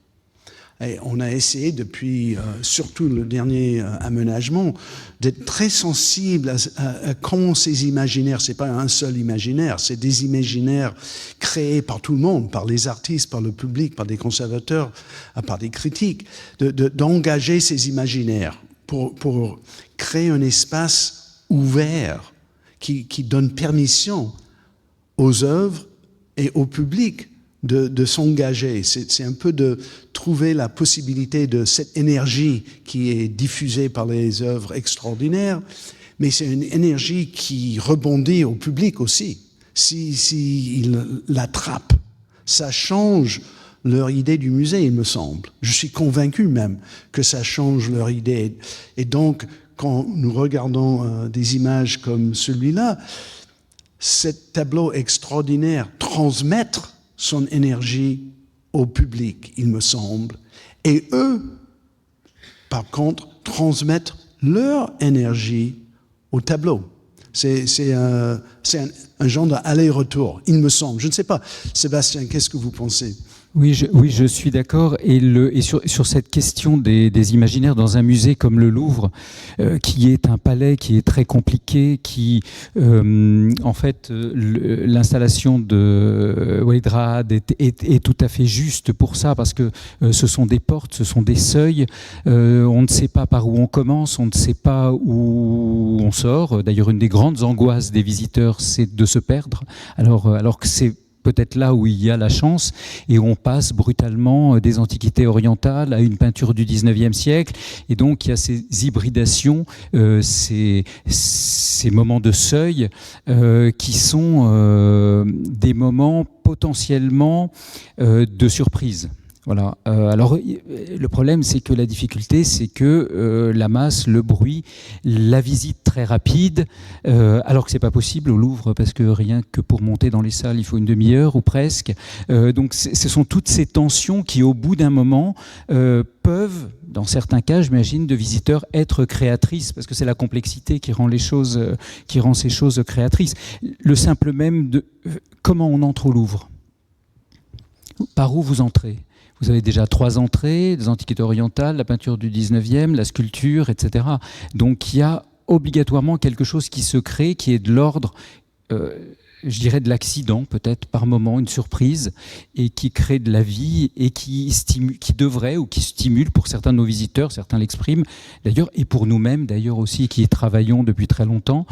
Et on a essayé depuis, surtout le dernier aménagement, d'être très sensible à comment ces imaginaires, c'est pas un seul imaginaire, c'est des imaginaires créés par tout le monde, par les artistes, par le public, par des conservateurs, par des critiques, d'engager ces imaginaires pour créer un espace ouvert qui donne permission aux œuvres et au public de s'engager. C'est un peu de trouver la possibilité de cette énergie qui est diffusée par les œuvres extraordinaires, mais c'est une énergie qui rebondit au public aussi. Si ils l'attrapent, ça change leur idée du musée, il me semble. Je suis convaincu même que ça change leur idée. Et donc, quand nous regardons des images comme celui-là, ce tableau extraordinaire transmettre son énergie au public, il me semble. Et eux, par contre, transmettre leur énergie au tableau. C'est un genre d'aller-retour, il me semble. Je ne sais pas. Sébastien, qu'est-ce que vous pensez ? Oui, je suis d'accord. Et sur cette question des imaginaires dans un musée comme le Louvre, qui est un palais qui est très compliqué, qui, en fait, l'installation de Walid Rahad est tout à fait juste pour ça, parce que ce sont des portes, ce sont des seuils. On ne sait pas par où on commence, on ne sait pas où on sort. D'ailleurs, une des grandes angoisses des visiteurs, c'est de se perdre, alors que c'est peut-être là où il y a la chance, et on passe brutalement des antiquités orientales à une peinture du 19e siècle, et donc il y a ces hybridations, ces moments de seuil qui sont des moments potentiellement de surprise. Voilà. Alors, le problème, c'est que la difficulté, c'est que la masse, le bruit, la visite très rapide, alors que c'est pas possible au Louvre, parce que rien que pour monter dans les salles, il faut une demi-heure ou presque. Donc, ce sont toutes ces tensions qui, au bout d'un moment, peuvent, dans certains cas, j'imagine, de visiteurs, être créatrices, parce que c'est la complexité qui rend ces choses créatrices. Le simple même de comment on entre au Louvre. Par où vous entrez ? Vous avez déjà 3 entrées, des antiquités orientales, la peinture du 19e, la sculpture, etc. Donc il y a obligatoirement quelque chose qui se crée, qui est de l'ordre, je dirais de l'accident peut-être par moment, une surprise, et qui crée de la vie et qui devrait ou qui stimule pour certains de nos visiteurs, certains l'expriment d'ailleurs, et pour nous-mêmes d'ailleurs aussi qui y travaillons depuis très longtemps,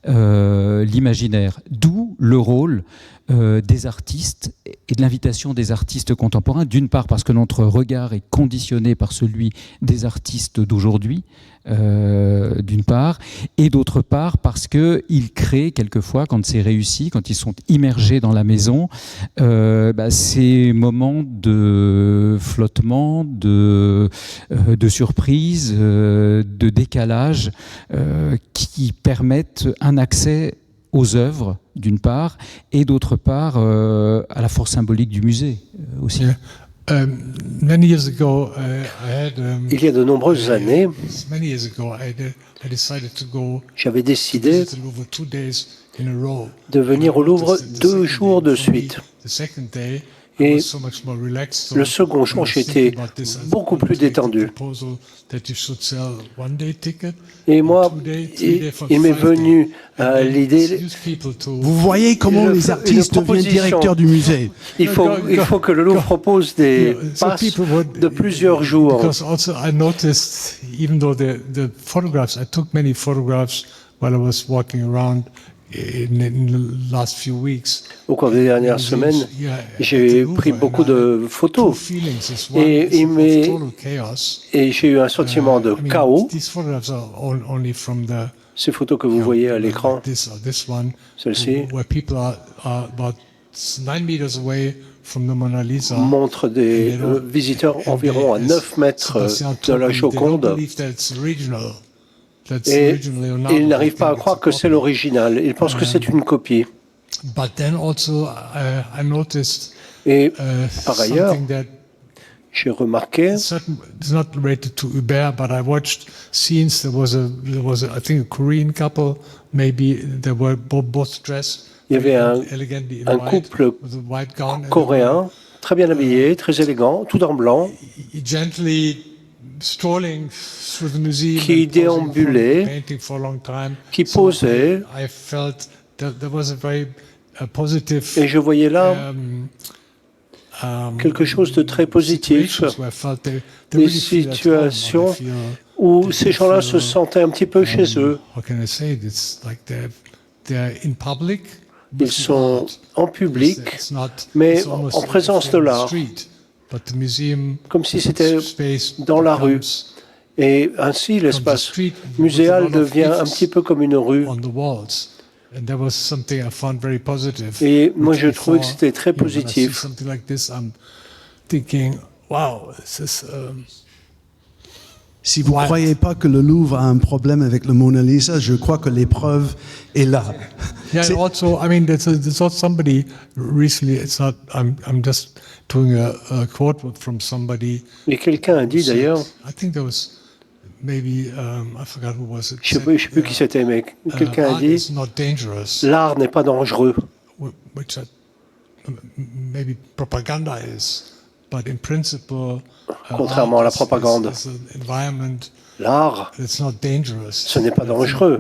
l'imaginaire. D'où le rôle des artistes et de l'invitation des artistes contemporains, d'une part parce que notre regard est conditionné par celui des artistes d'aujourd'hui, d'une part, et d'autre part parce qu'ils créent quelquefois, quand c'est réussi, quand ils sont immergés dans la maison, ces moments de flottement, de surprise, de décalage qui permettent un accès aux œuvres, d'une part, et d'autre part à la force symbolique du musée aussi. Many years ago, il y a de nombreuses années, j'avais décidé de venir au Louvre 2 jours de suite. Et le second jour, j'étais beaucoup plus détendu. Et moi, il m'est venu l'idée... Vous voyez comment les artistes deviennent directeurs du musée. Il faut que le Louvre propose des passes de plusieurs jours. I noticed, even though the photographs, I took many photographs while I was walking around in the last few weeks. Au cours des dernières semaines, j'ai pris beaucoup de photos et j'ai eu un sentiment de chaos. Ces photos que vous voyez à l'écran, celle-ci, montrent des visiteurs environ à 9 mètres de la Joconde. Et ils n'arrivent pas à croire que c'est l'original. Ils pensent que c'est une copie. Et par ailleurs, j'ai remarqué il y avait un couple coréen, très bien habillé, très élégant, tout en blanc, qui déambulait, qui posait, et je voyais là quelque chose de très positif, des situations où ces gens-là se sentaient un petit peu chez eux. Ils sont en public, mais en présence de l'art, comme si c'était dans la rue. Et ainsi, l'espace muséal devient un petit peu comme une rue. Et moi, je trouvais que c'était très positif. Si vous ne croyez pas que le Louvre a un problème avec le Mona Lisa, je crois que l'épreuve est là. Yeah, and also, I mean, there's also somebody recently. It's not. I'm just doing a quote from somebody. Et quelqu'un a dit d'ailleurs. I think there was maybe I forgot who was it. Je sais plus qui c'était, mais quelqu'un a dit. L'art n'est pas dangereux. Which maybe propaganda is, but in principle. Contrairement à la propagande, l'art, ce n'est pas dangereux.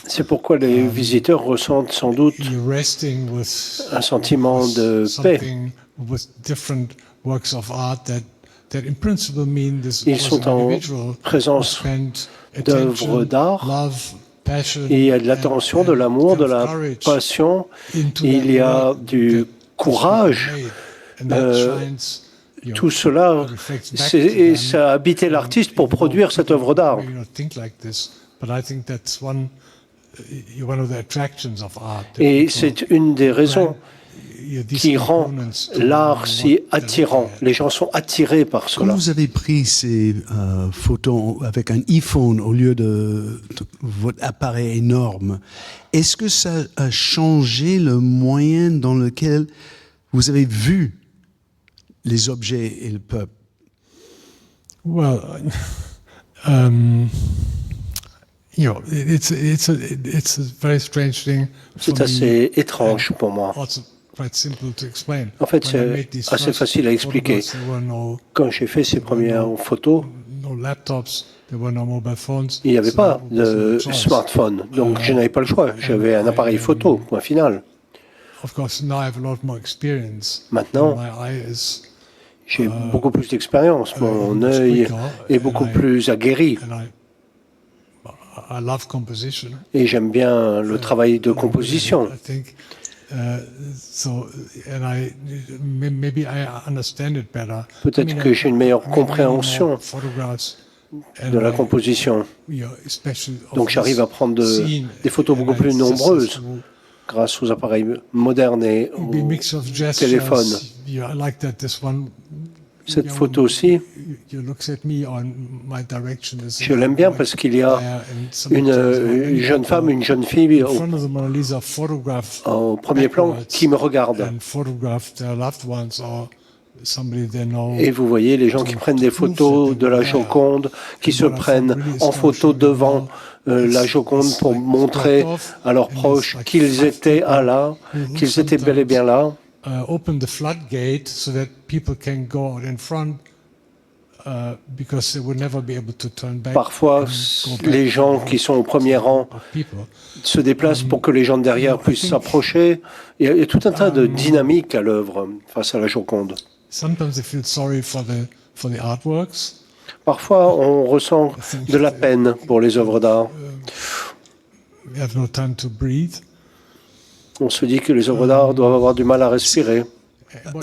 C'est pourquoi les visiteurs ressentent sans doute un sentiment de paix. Ils sont en présence d'œuvres d'art. Et il y a de l'attention, de l'amour, de la passion, il y a du courage. Tout cela, ça a habité l'artiste pour produire cette œuvre d'art. Et c'est une des raisons qui rend l'art si attirant. Les gens sont attirés par cela. Quand vous avez pris ces photos avec un iPhone au lieu de votre appareil énorme, est-ce que ça a changé le moyen dans lequel vous avez vu les objets et le peuple? Well, you know, it's a very strange thing. C'est assez étrange pour moi. En fait, c'est assez facile à expliquer. Quand j'ai fait ces premières photos, il n'y avait pas de smartphone, donc je n'avais pas le choix. J'avais un appareil photo, point final. Maintenant, j'ai beaucoup plus d'expérience. Mon œil est beaucoup plus aguerri. Et j'aime bien le travail de composition. Peut-être que j'ai une meilleure compréhension de la composition. Donc j'arrive à prendre des photos beaucoup plus nombreuses grâce aux appareils modernes et aux téléphones. Cette photo-ci, je l'aime bien parce qu'il y a une jeune femme, une jeune fille au premier plan qui me regarde. Et vous voyez les gens qui prennent des photos de la Joconde, qui se prennent en photo devant la Joconde pour montrer à leurs proches qu'ils étaient là, qu'ils étaient bel et bien là. Open the floodgate so that people can go out in front because they would never be able to turn back. Parfois, les gens qui sont au premier rang se déplacent pour que les gens de derrière puissent s'approcher. Il y a tout un tas de dynamiques à l'œuvre face à la Joconde. Sometimes they feel sorry for the artworks. Parfois, on ressent de la peine pour les œuvres d'art. We have no time to breathe. On se dit que les œuvres d'art doivent avoir du mal à respirer.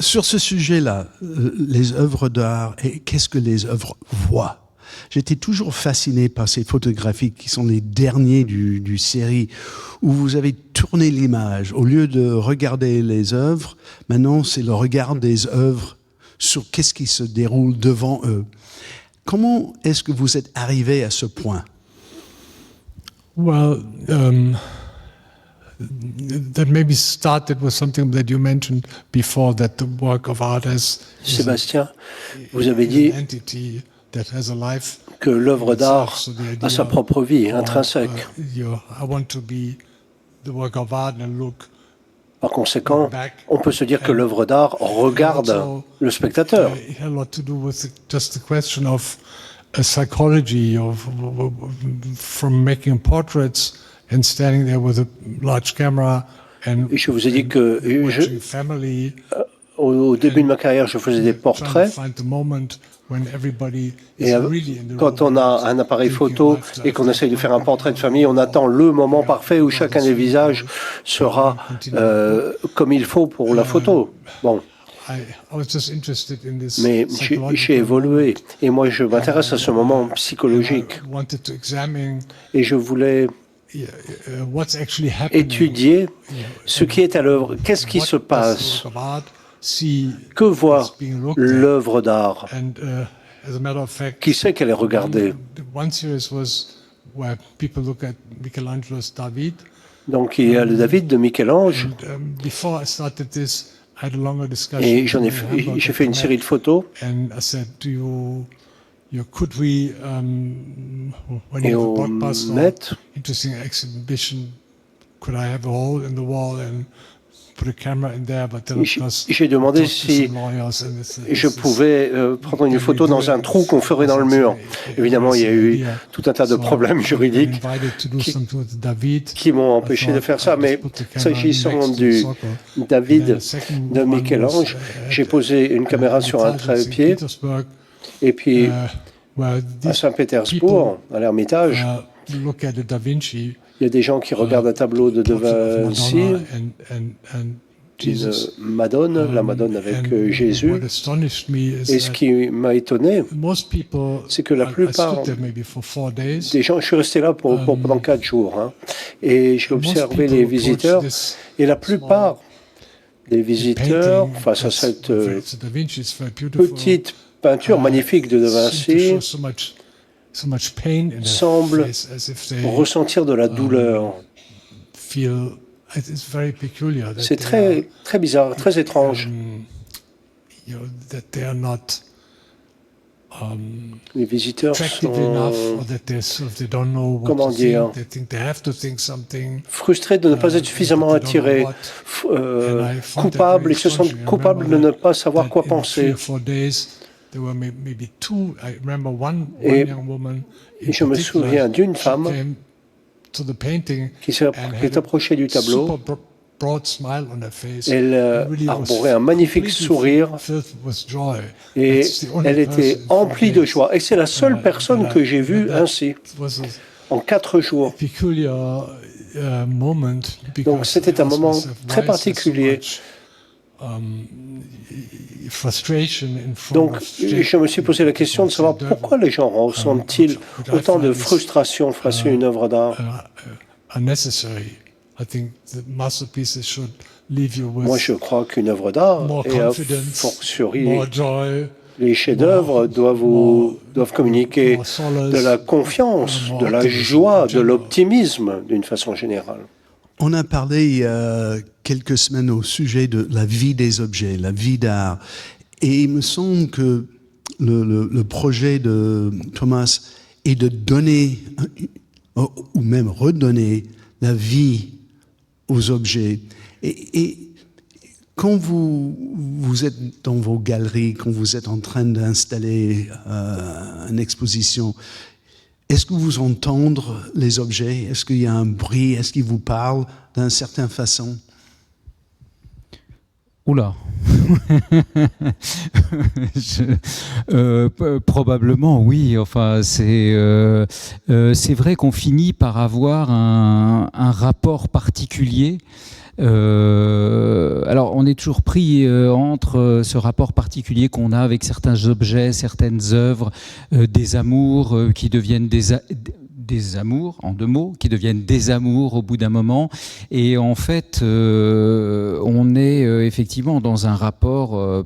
Sur ce sujet-là, les œuvres d'art, et qu'est-ce que les œuvres voient? J'étais toujours fasciné par ces photographies qui sont les derniers du série, où vous avez tourné l'image. Au lieu de regarder les œuvres, maintenant c'est le regard des œuvres sur qu'est-ce qui se déroule devant eux. Comment est-ce que vous êtes arrivé à ce point? Well, that maybe started with something that you mentioned before, that the work of art has Sébastien, vous avez dit que l'œuvre d'art a sa propre vie intrinsèque. Par conséquent, on peut se dire que l'œuvre d'art regarde le spectateur. And standing there with a large camera and je vous ai dit que au début de ma carrière, je faisais des portraits. Et quand on a un appareil photo et qu'on essaye de faire un portrait de famille, on attend le moment parfait où chacun des visages sera comme il faut pour la photo. Bon. Mais j'ai évolué et moi je m'intéresse à ce moment psychologique et je voulais étudier ce qui est à l'œuvre, qu'est-ce qui se passe, que voit l'œuvre d'art, qui sait qu'elle est regardée. Donc il y a le David de Michel-Ange. Et j'ai fait une série de photos. Et au Met, j'ai demandé si je pouvais prendre une photo dans un trou qu'on ferait dans le mur. Évidemment, il y a eu tout un tas de problèmes juridiques qui m'ont empêché de faire ça. Mais s'agissant du David de Michel-Ange, j'ai posé une caméra sur un trépied. Et puis, à Saint-Pétersbourg, à l'Ermitage, il y a des gens qui regardent un tableau de Da Vinci, une Madone, la Madone avec Jésus. Et ce qui m'a étonné, c'est que la plupart des gens, je suis resté là pendant 4 jours, hein, et j'ai observé les visiteurs, et la plupart des visiteurs, face à cette petite peinture magnifique de Da Vinci, semblent ressentir de la douleur. C'est très, très bizarre, très étrange. Les visiteurs sont, comment dire, frustrés de ne pas être suffisamment attirés, coupables, ils se sentent coupables de ne pas savoir quoi penser. Et je me souviens d'une femme qui s'est approchée du tableau. Elle arborait un magnifique sourire et elle était emplie de joie. Et c'est la seule personne que j'ai vue ainsi, en 4 jours. Donc c'était un moment très particulier. Donc, je me suis posé la question de savoir pourquoi les gens ressentent-ils autant de frustration face à une œuvre d'art. Moi, je crois qu'une œuvre d'art, et a fortiori les chefs-d'œuvre, doivent communiquer de la confiance, de la joie, de l'optimisme, d'une façon générale. On a parlé il y a quelques semaines au sujet de la vie des objets, la vie d'art. Et il me semble que le projet de Thomas est de donner, ou même redonner, la vie aux objets. Et quand vous êtes dans vos galeries, quand vous êtes en train d'installer une exposition, est-ce que vous entendez les objets? Est-ce qu'il y a un bruit? Est-ce qu'ils vous parlent d'une certaine façon? Oula. Probablement oui. Enfin, c'est vrai qu'on finit par avoir un rapport particulier. Alors, on est toujours pris entre ce rapport particulier qu'on a avec certains objets, certaines œuvres, des amours qui deviennent des amours, en 2 mots, qui deviennent des amours au bout d'un moment. Et en fait, on est effectivement dans un rapport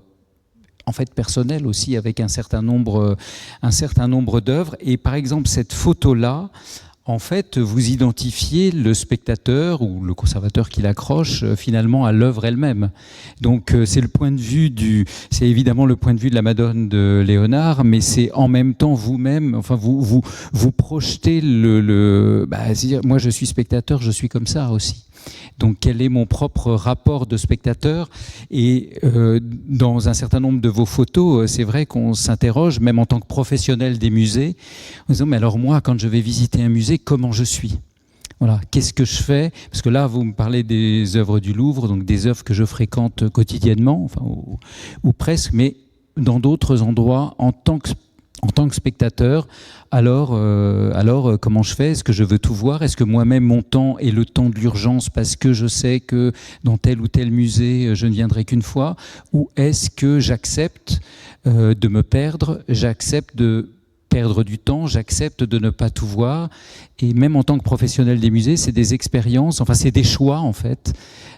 en fait personnel aussi avec un certain nombre d'œuvres. Et par exemple, cette photo-là, en fait, vous identifiez le spectateur ou le conservateur qui l'accroche finalement à l'œuvre elle-même. Donc c'est évidemment le point de vue de la Madone de Léonard, mais c'est en même temps vous-même. Enfin, vous projetez c'est-à-dire, moi je suis spectateur, je suis comme ça aussi. Donc quel est mon propre rapport de spectateur? Et dans un certain nombre de vos photos, c'est vrai qu'on s'interroge, même en tant que professionnel des musées, en disant mais alors moi, quand je vais visiter un musée, comment je suis? Voilà, qu'est-ce que je fais? Parce que là, vous me parlez des œuvres du Louvre, donc des œuvres que je fréquente quotidiennement, enfin, ou presque, mais dans d'autres endroits, en tant que spectateur, alors comment je fais? Est-ce que je veux tout voir? Est-ce que moi-même, mon temps est le temps de l'urgence parce que je sais que dans tel ou tel musée, je ne viendrai qu'une fois? Ou est-ce que j'accepte de me perdre? J'accepte de perdre du temps, j'accepte de ne pas tout voir. Et même en tant que professionnel des musées, c'est des expériences, enfin c'est des choix en fait,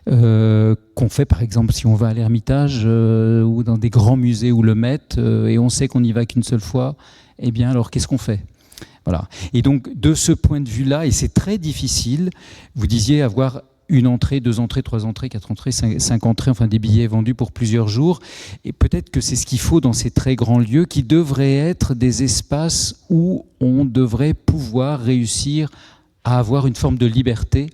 qu'on fait par exemple si on va à l'Ermitage ou dans des grands musées ou le Met, et on sait qu'on n'y va qu'une seule fois, eh bien alors qu'est-ce qu'on fait? Voilà. Et donc de ce point de vue-là, et c'est très difficile, vous disiez avoir une entrée, 2 entrées, 3 entrées, 4 entrées, 5 entrées, enfin des billets vendus pour plusieurs jours. Et peut-être que c'est ce qu'il faut dans ces très grands lieux qui devraient être des espaces où on devrait pouvoir réussir à avoir une forme de liberté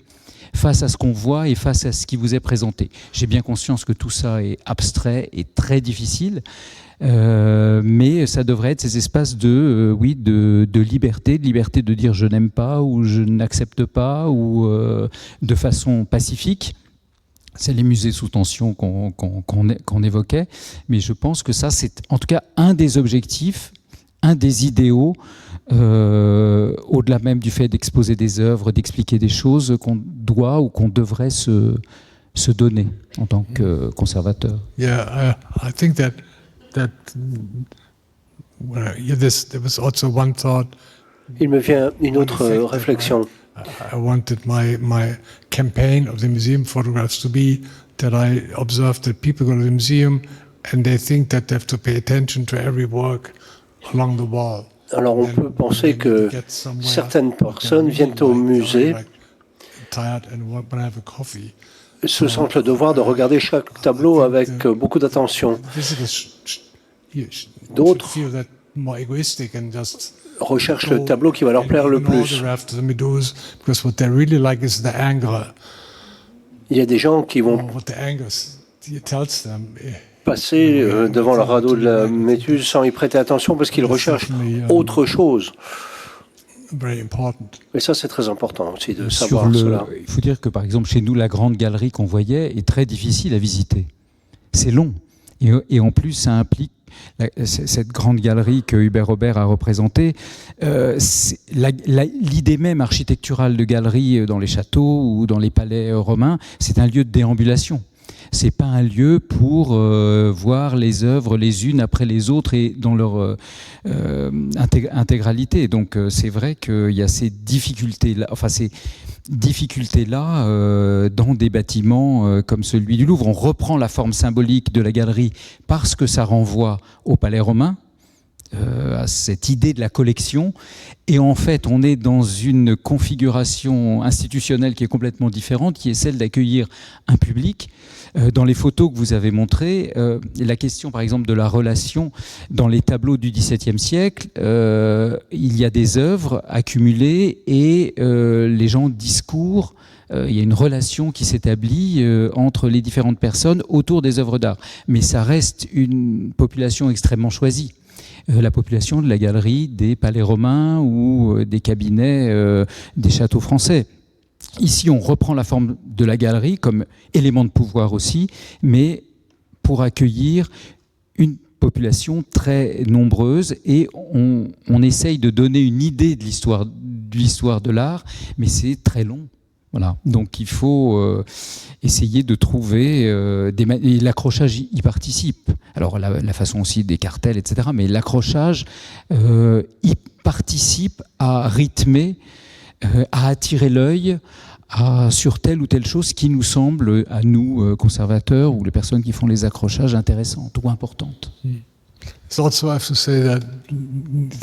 face à ce qu'on voit et face à ce qui vous est présenté. J'ai bien conscience que tout ça est abstrait et très difficile, mais ça devrait être ces espaces de liberté de dire je n'aime pas ou je n'accepte pas, ou de façon pacifique. C'est les musées sous tension qu'on évoquait, mais je pense que ça c'est en tout cas un des objectifs, un des idéaux, au-delà même du fait d'exposer des œuvres, d'expliquer des choses qu'on doit ou qu'on devrait se donner en tant que conservateur. Yeah, I think that there was also one thought. Il me vient une autre réflexion. I wanted my campaign of the museum photographs to be that I observe that people go to the museum and they think that they have to pay attention to every work along the wall. Alors on peut penser que certaines personnes viennent au musée, se sentent le devoir de regarder chaque tableau avec beaucoup d'attention. D'autres recherchent le tableau qui va leur plaire le plus. Il y a des gens qui vont passer devant le radeau de la Méduse sans y prêter attention parce qu'ils recherchent autre chose. Et ça, c'est très important aussi de savoir cela. Il faut dire que, par exemple, chez nous, la grande galerie qu'on voyait est très difficile à visiter. C'est long. Et en plus, ça implique cette grande galerie que Hubert Robert a représentée. L'idée même architecturale de galerie dans les châteaux ou dans les palais romains, c'est un lieu de déambulation. C'est pas un lieu pour voir les œuvres les unes après les autres et dans leur intégralité. Donc c'est vrai qu'il y a ces difficultés-là, dans des bâtiments comme celui du Louvre. On reprend la forme symbolique de la galerie parce que ça renvoie au palais romain, à cette idée de la collection, et en fait on est dans une configuration institutionnelle qui est complètement différente, qui est celle d'accueillir un public. Dans les photos que vous avez montrées, la question par exemple de la relation dans les tableaux du XVIIe siècle, il y a des œuvres accumulées et les gens discourent. Il y a une relation qui s'établit entre les différentes personnes autour des œuvres d'art. Mais ça reste une population extrêmement choisie. La population de la galerie des palais romains ou des cabinets des châteaux français. Ici, on reprend la forme de la galerie comme élément de pouvoir aussi, mais pour accueillir une population très nombreuse, et on essaye de donner une idée de l'histoire de l'art, mais c'est très long. Voilà. Donc il faut essayer de trouver et l'accrochage y participe. Alors la façon aussi des cartels, etc. Mais l'accrochage y participe à rythmer, à attirer l'œil sur telle ou telle chose qui nous semble, à nous, conservateurs, ou les personnes qui font les accrochages, intéressantes ou importantes. So also I have to say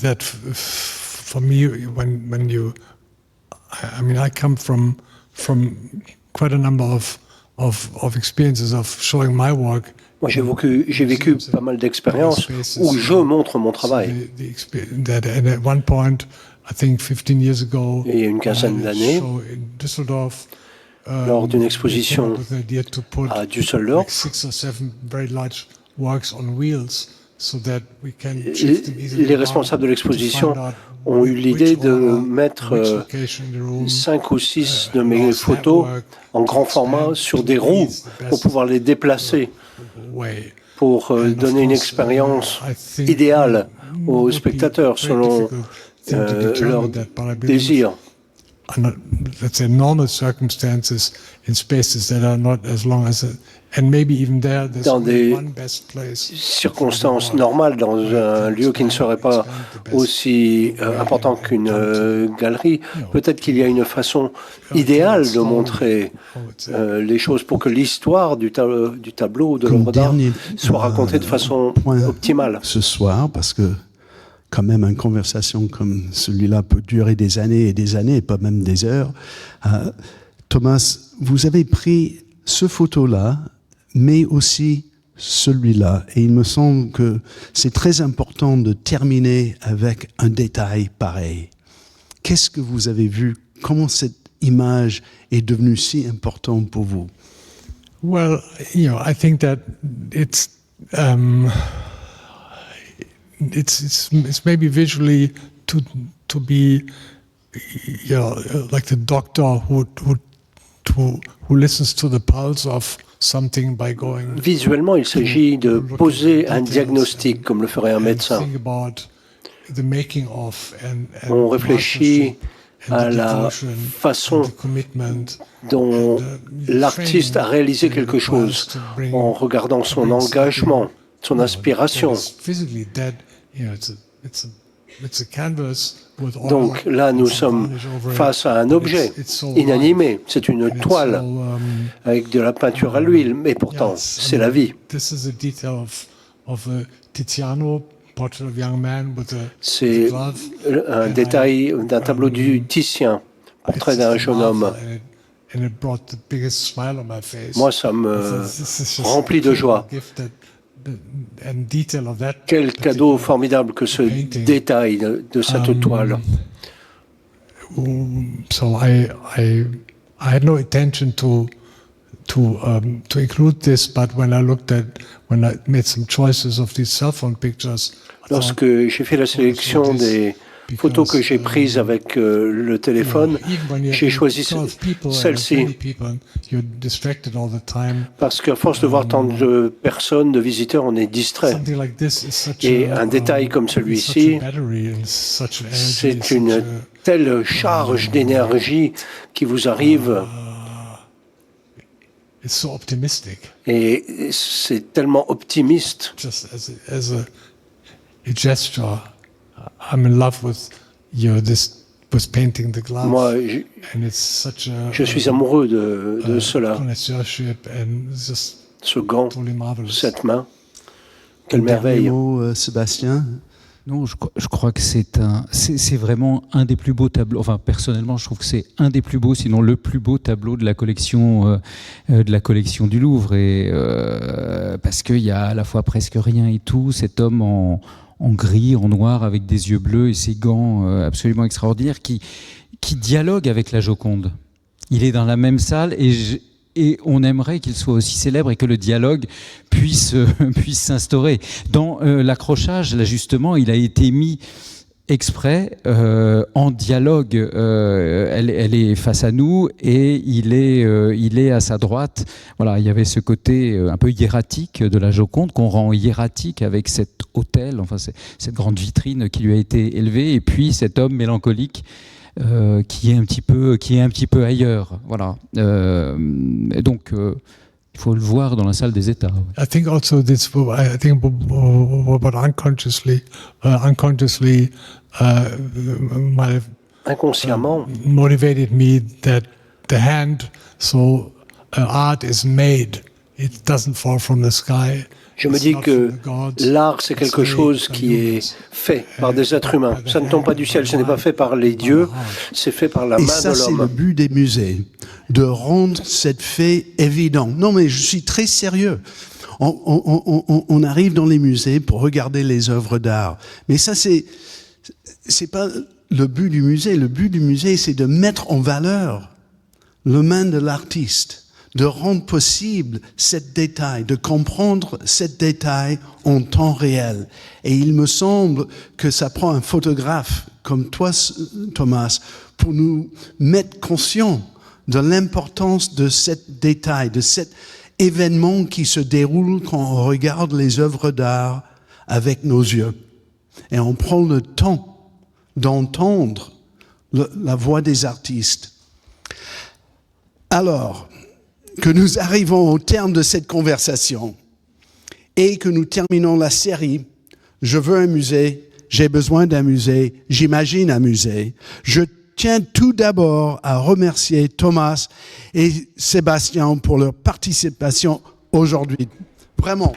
that for me, when you, I mean, I come from quite a number of experiences of showing my work. Moi, j'ai vécu pas mal d'expériences où je montre mon travail. At one point, I think 15 years ago, il y a une quinzaine d'années, lors d'une exposition à Düsseldorf, Les responsables de l'exposition ont eu l'idée de mettre 5 ou 6 de mes photos en grand format sur des roues pour pouvoir les déplacer, pour donner une expérience idéale aux spectateurs selon leur désir. Let's say normal circumstances in spaces that are not as long as and maybe even there there's dans des one best place. Circonstances normales, dans un lieu qui ne serait pas aussi important qu'une galerie, peut-être qu'il y a une façon idéale de montrer les choses pour que l'histoire du tableau, de l'œuvre d'art, soit racontée de façon optimale. Ce soir, parce que quand même, une conversation comme celui-là peut durer des années et pas même des heures. Thomas, vous avez pris ce photo-là, mais aussi celui-là. Et il me semble que c'est très important de terminer avec un détail pareil. Qu'est-ce que vous avez vu? Comment cette image est devenue si importante pour vous? Well, I think that it's maybe visually to be like the doctor who listens to the pulse of something by going. Visuellement, il s'agit de poser un diagnostic comme le ferait un médecin. On réfléchit à la façon dont l'artiste a réalisé quelque chose en regardant son engagement, son inspiration. Donc là, nous sommes face à un objet inanimé. C'est une toile avec de la peinture à l'huile, mais pourtant, c'est la vie. C'est un détail d'un tableau du Titien, portrait d'un jeune homme. Moi, ça me remplit de joie. Quel cadeau formidable que ce détail de cette toile. So I had no intention to include this, but when I made some choices of these cell phone pictures. Lorsque j'ai fait la sélection des photos que j'ai prises avec le téléphone, j'ai choisi celle-ci parce qu'à force de voir tant de personnes, de visiteurs, on est distrait. Et un détail comme celui-ci, c'est une telle charge d'énergie qui vous arrive. Et c'est tellement optimiste. I'm in love with with painting the glass. Moi, je suis amoureux de cela. Ce gant, cette main, quelle merveille. Sébastien? Non, je crois que c'est vraiment un des plus beaux tableaux. Enfin, personnellement, je trouve que c'est un des plus beaux, sinon le plus beau tableau de la collection du Louvre. Et parce qu'il y a à la fois presque rien et tout. Cet homme en gris, en noir, avec des yeux bleus et ses gants absolument extraordinaires, qui dialogue avec la Joconde. Il est dans la même salle et on aimerait qu'il soit aussi célèbre et que le dialogue puisse s'instaurer. Dans l'accrochage, là justement, il a été mis exprès en dialogue. Elle est face à nous et il est à sa droite. Voilà, il y avait ce côté un peu hiératique de la Joconde qu'on rend hiératique avec cet autel, enfin cette grande vitrine qui lui a été élevée, et puis cet homme mélancolique qui est un petit peu ailleurs. Voilà. Et donc il faut le voir dans la salle des États. I think also this. I think what unconsciously might have inconsciemment motivated me that the hand. So art is made. It doesn't fall from the sky. Je me dis que l'art, c'est quelque chose qui est fait par des êtres humains. Ça ne tombe pas du ciel, ce n'est pas fait par les dieux, c'est fait par la main de l'homme. Et ça, c'est le but des musées, de rendre cette fait évident. Non, mais je suis très sérieux. On arrive dans les musées pour regarder les œuvres d'art. Mais ça, c'est pas le but du musée. Le but du musée, c'est de mettre en valeur le main de l'artiste, de rendre possible cet détail, de comprendre cet détail en temps réel. Et il me semble que ça prend un photographe comme toi, Thomas, pour nous mettre conscients de l'importance de cet détail, de cet événement qui se déroule quand on regarde les œuvres d'art avec nos yeux. Et on prend le temps d'entendre la voix des artistes. Alors que nous arrivons au terme de cette conversation et que nous terminons la série « Je veux un musée, j'ai besoin d'un musée, j'imagine un musée », je tiens tout d'abord à remercier Thomas et Sébastien pour leur participation aujourd'hui. Vraiment.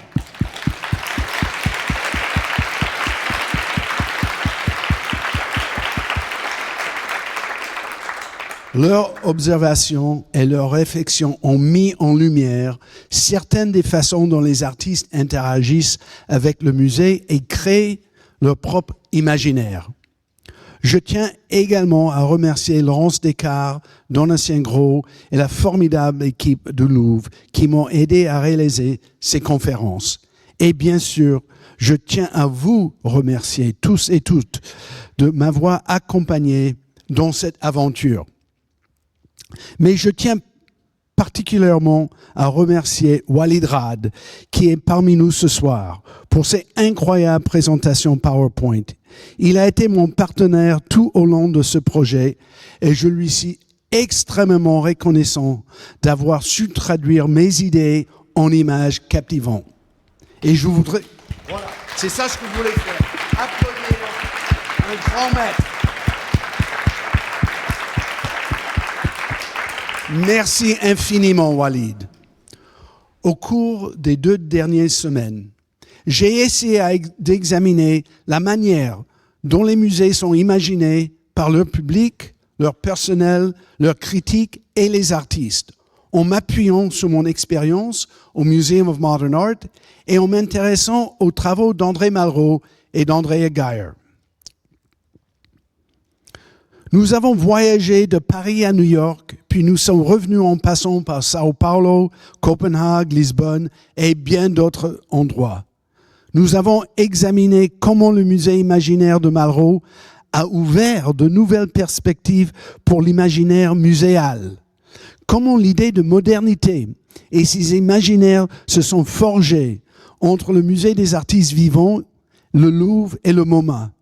Leurs observations et leurs réflexions ont mis en lumière certaines des façons dont les artistes interagissent avec le musée et créent leur propre imaginaire. Je tiens également à remercier Laurence Descartes, Donatien Gros et la formidable équipe du Louvre qui m'ont aidé à réaliser ces conférences. Et bien sûr, je tiens à vous remercier tous et toutes de m'avoir accompagné dans cette aventure. Mais je tiens particulièrement à remercier Walid Rad, qui est parmi nous ce soir, pour ses incroyables présentations PowerPoint. Il a été mon partenaire tout au long de ce projet et je lui suis extrêmement reconnaissant d'avoir su traduire mes idées en images captivantes. Et je voudrais... Voilà, c'est ça ce que je voulais faire. Applaudir un grand maître. Merci infiniment, Walid. Au cours des 2 dernières semaines, j'ai essayé d'examiner la manière dont les musées sont imaginés par leur public, leur personnel, leurs critiques et les artistes, en m'appuyant sur mon expérience au Museum of Modern Art et en m'intéressant aux travaux d'André Malraux et d'Andrea Geyer. Nous avons voyagé de Paris à New York, puis nous sommes revenus en passant par Sao Paulo, Copenhague, Lisbonne et bien d'autres endroits. Nous avons examiné comment le musée imaginaire de Malraux a ouvert de nouvelles perspectives pour l'imaginaire muséal. Comment l'idée de modernité et ses imaginaires se sont forgés entre le musée des artistes vivants, le Louvre et le MoMA.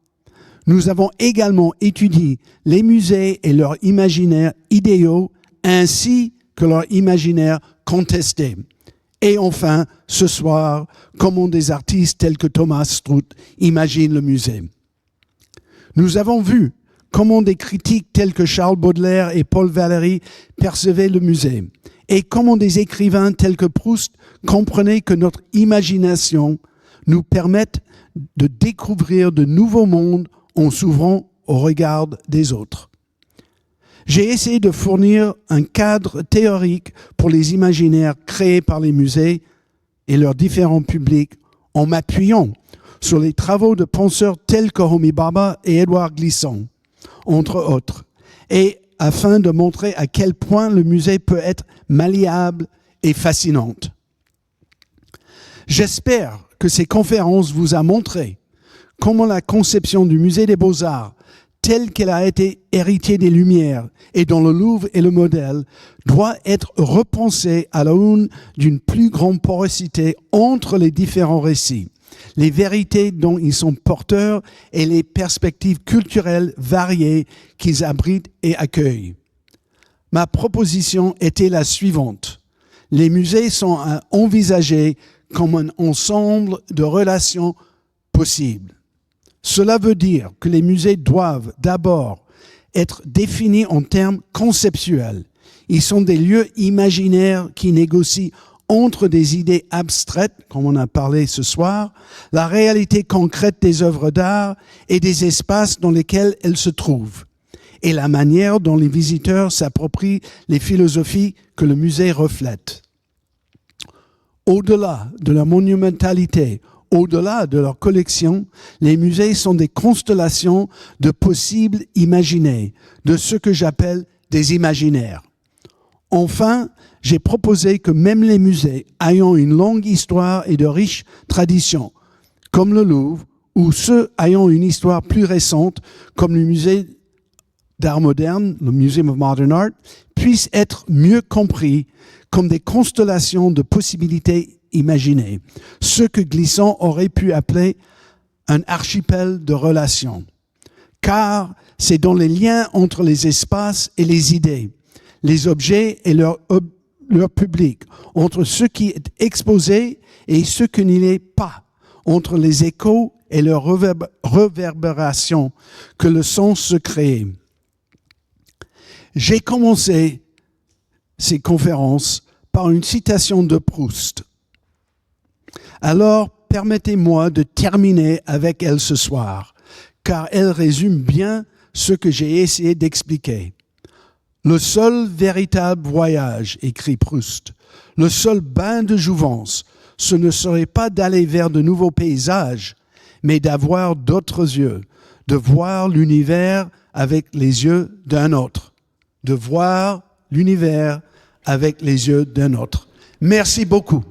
Nous avons également étudié les musées et leurs imaginaires idéaux ainsi que leurs imaginaires contestés. Et enfin, ce soir, comment des artistes tels que Thomas Struth imaginent le musée. Nous avons vu comment des critiques tels que Charles Baudelaire et Paul Valéry percevaient le musée et comment des écrivains tels que Proust comprenaient que notre imagination nous permette de découvrir de nouveaux mondes en s'ouvrant au regard des autres. J'ai essayé de fournir un cadre théorique pour les imaginaires créés par les musées et leurs différents publics en m'appuyant sur les travaux de penseurs tels que Homi Bhabha et Édouard Glissant, entre autres, et afin de montrer à quel point le musée peut être malléable et fascinante. J'espère que ces conférences vous ont montré comment la conception du musée des Beaux-Arts, telle qu'elle a été héritée des Lumières et dont le Louvre est le modèle, doit être repensée à l'aune d'une plus grande porosité entre les différents récits, les vérités dont ils sont porteurs et les perspectives culturelles variées qu'ils abritent et accueillent. Ma proposition était la suivante. Les musées sont à envisager comme un ensemble de relations possibles. Cela veut dire que les musées doivent d'abord être définis en termes conceptuels. Ils sont des lieux imaginaires qui négocient entre des idées abstraites, comme on a parlé ce soir, la réalité concrète des œuvres d'art et des espaces dans lesquels elles se trouvent, et la manière dont les visiteurs s'approprient les philosophies que le musée reflète. Au-delà de la monumentalité, au-delà de leur collection, les musées sont des constellations de possibles imaginés, de ce que j'appelle des imaginaires. Enfin, j'ai proposé que même les musées ayant une longue histoire et de riches traditions, comme le Louvre, ou ceux ayant une histoire plus récente, comme le musée d'art moderne, le Museum of Modern Art, puissent être mieux compris comme des constellations de possibilités imaginées, ce que Glissant aurait pu appeler un archipel de relations. Car c'est dans les liens entre les espaces et les idées, les objets et leur public, entre ce qui est exposé et ce qui ne l'est pas, entre les échos et leur réverbération, que le sens se crée. J'ai commencé ces conférences par une citation de Proust. Alors, permettez-moi de terminer avec elle ce soir, car elle résume bien ce que j'ai essayé d'expliquer. Le seul véritable voyage, écrit Proust, le seul bain de jouvence, ce ne serait pas d'aller vers de nouveaux paysages, mais d'avoir d'autres yeux, de voir l'univers avec les yeux d'un autre, de voir l'univers avec les yeux d'un autre. Merci beaucoup.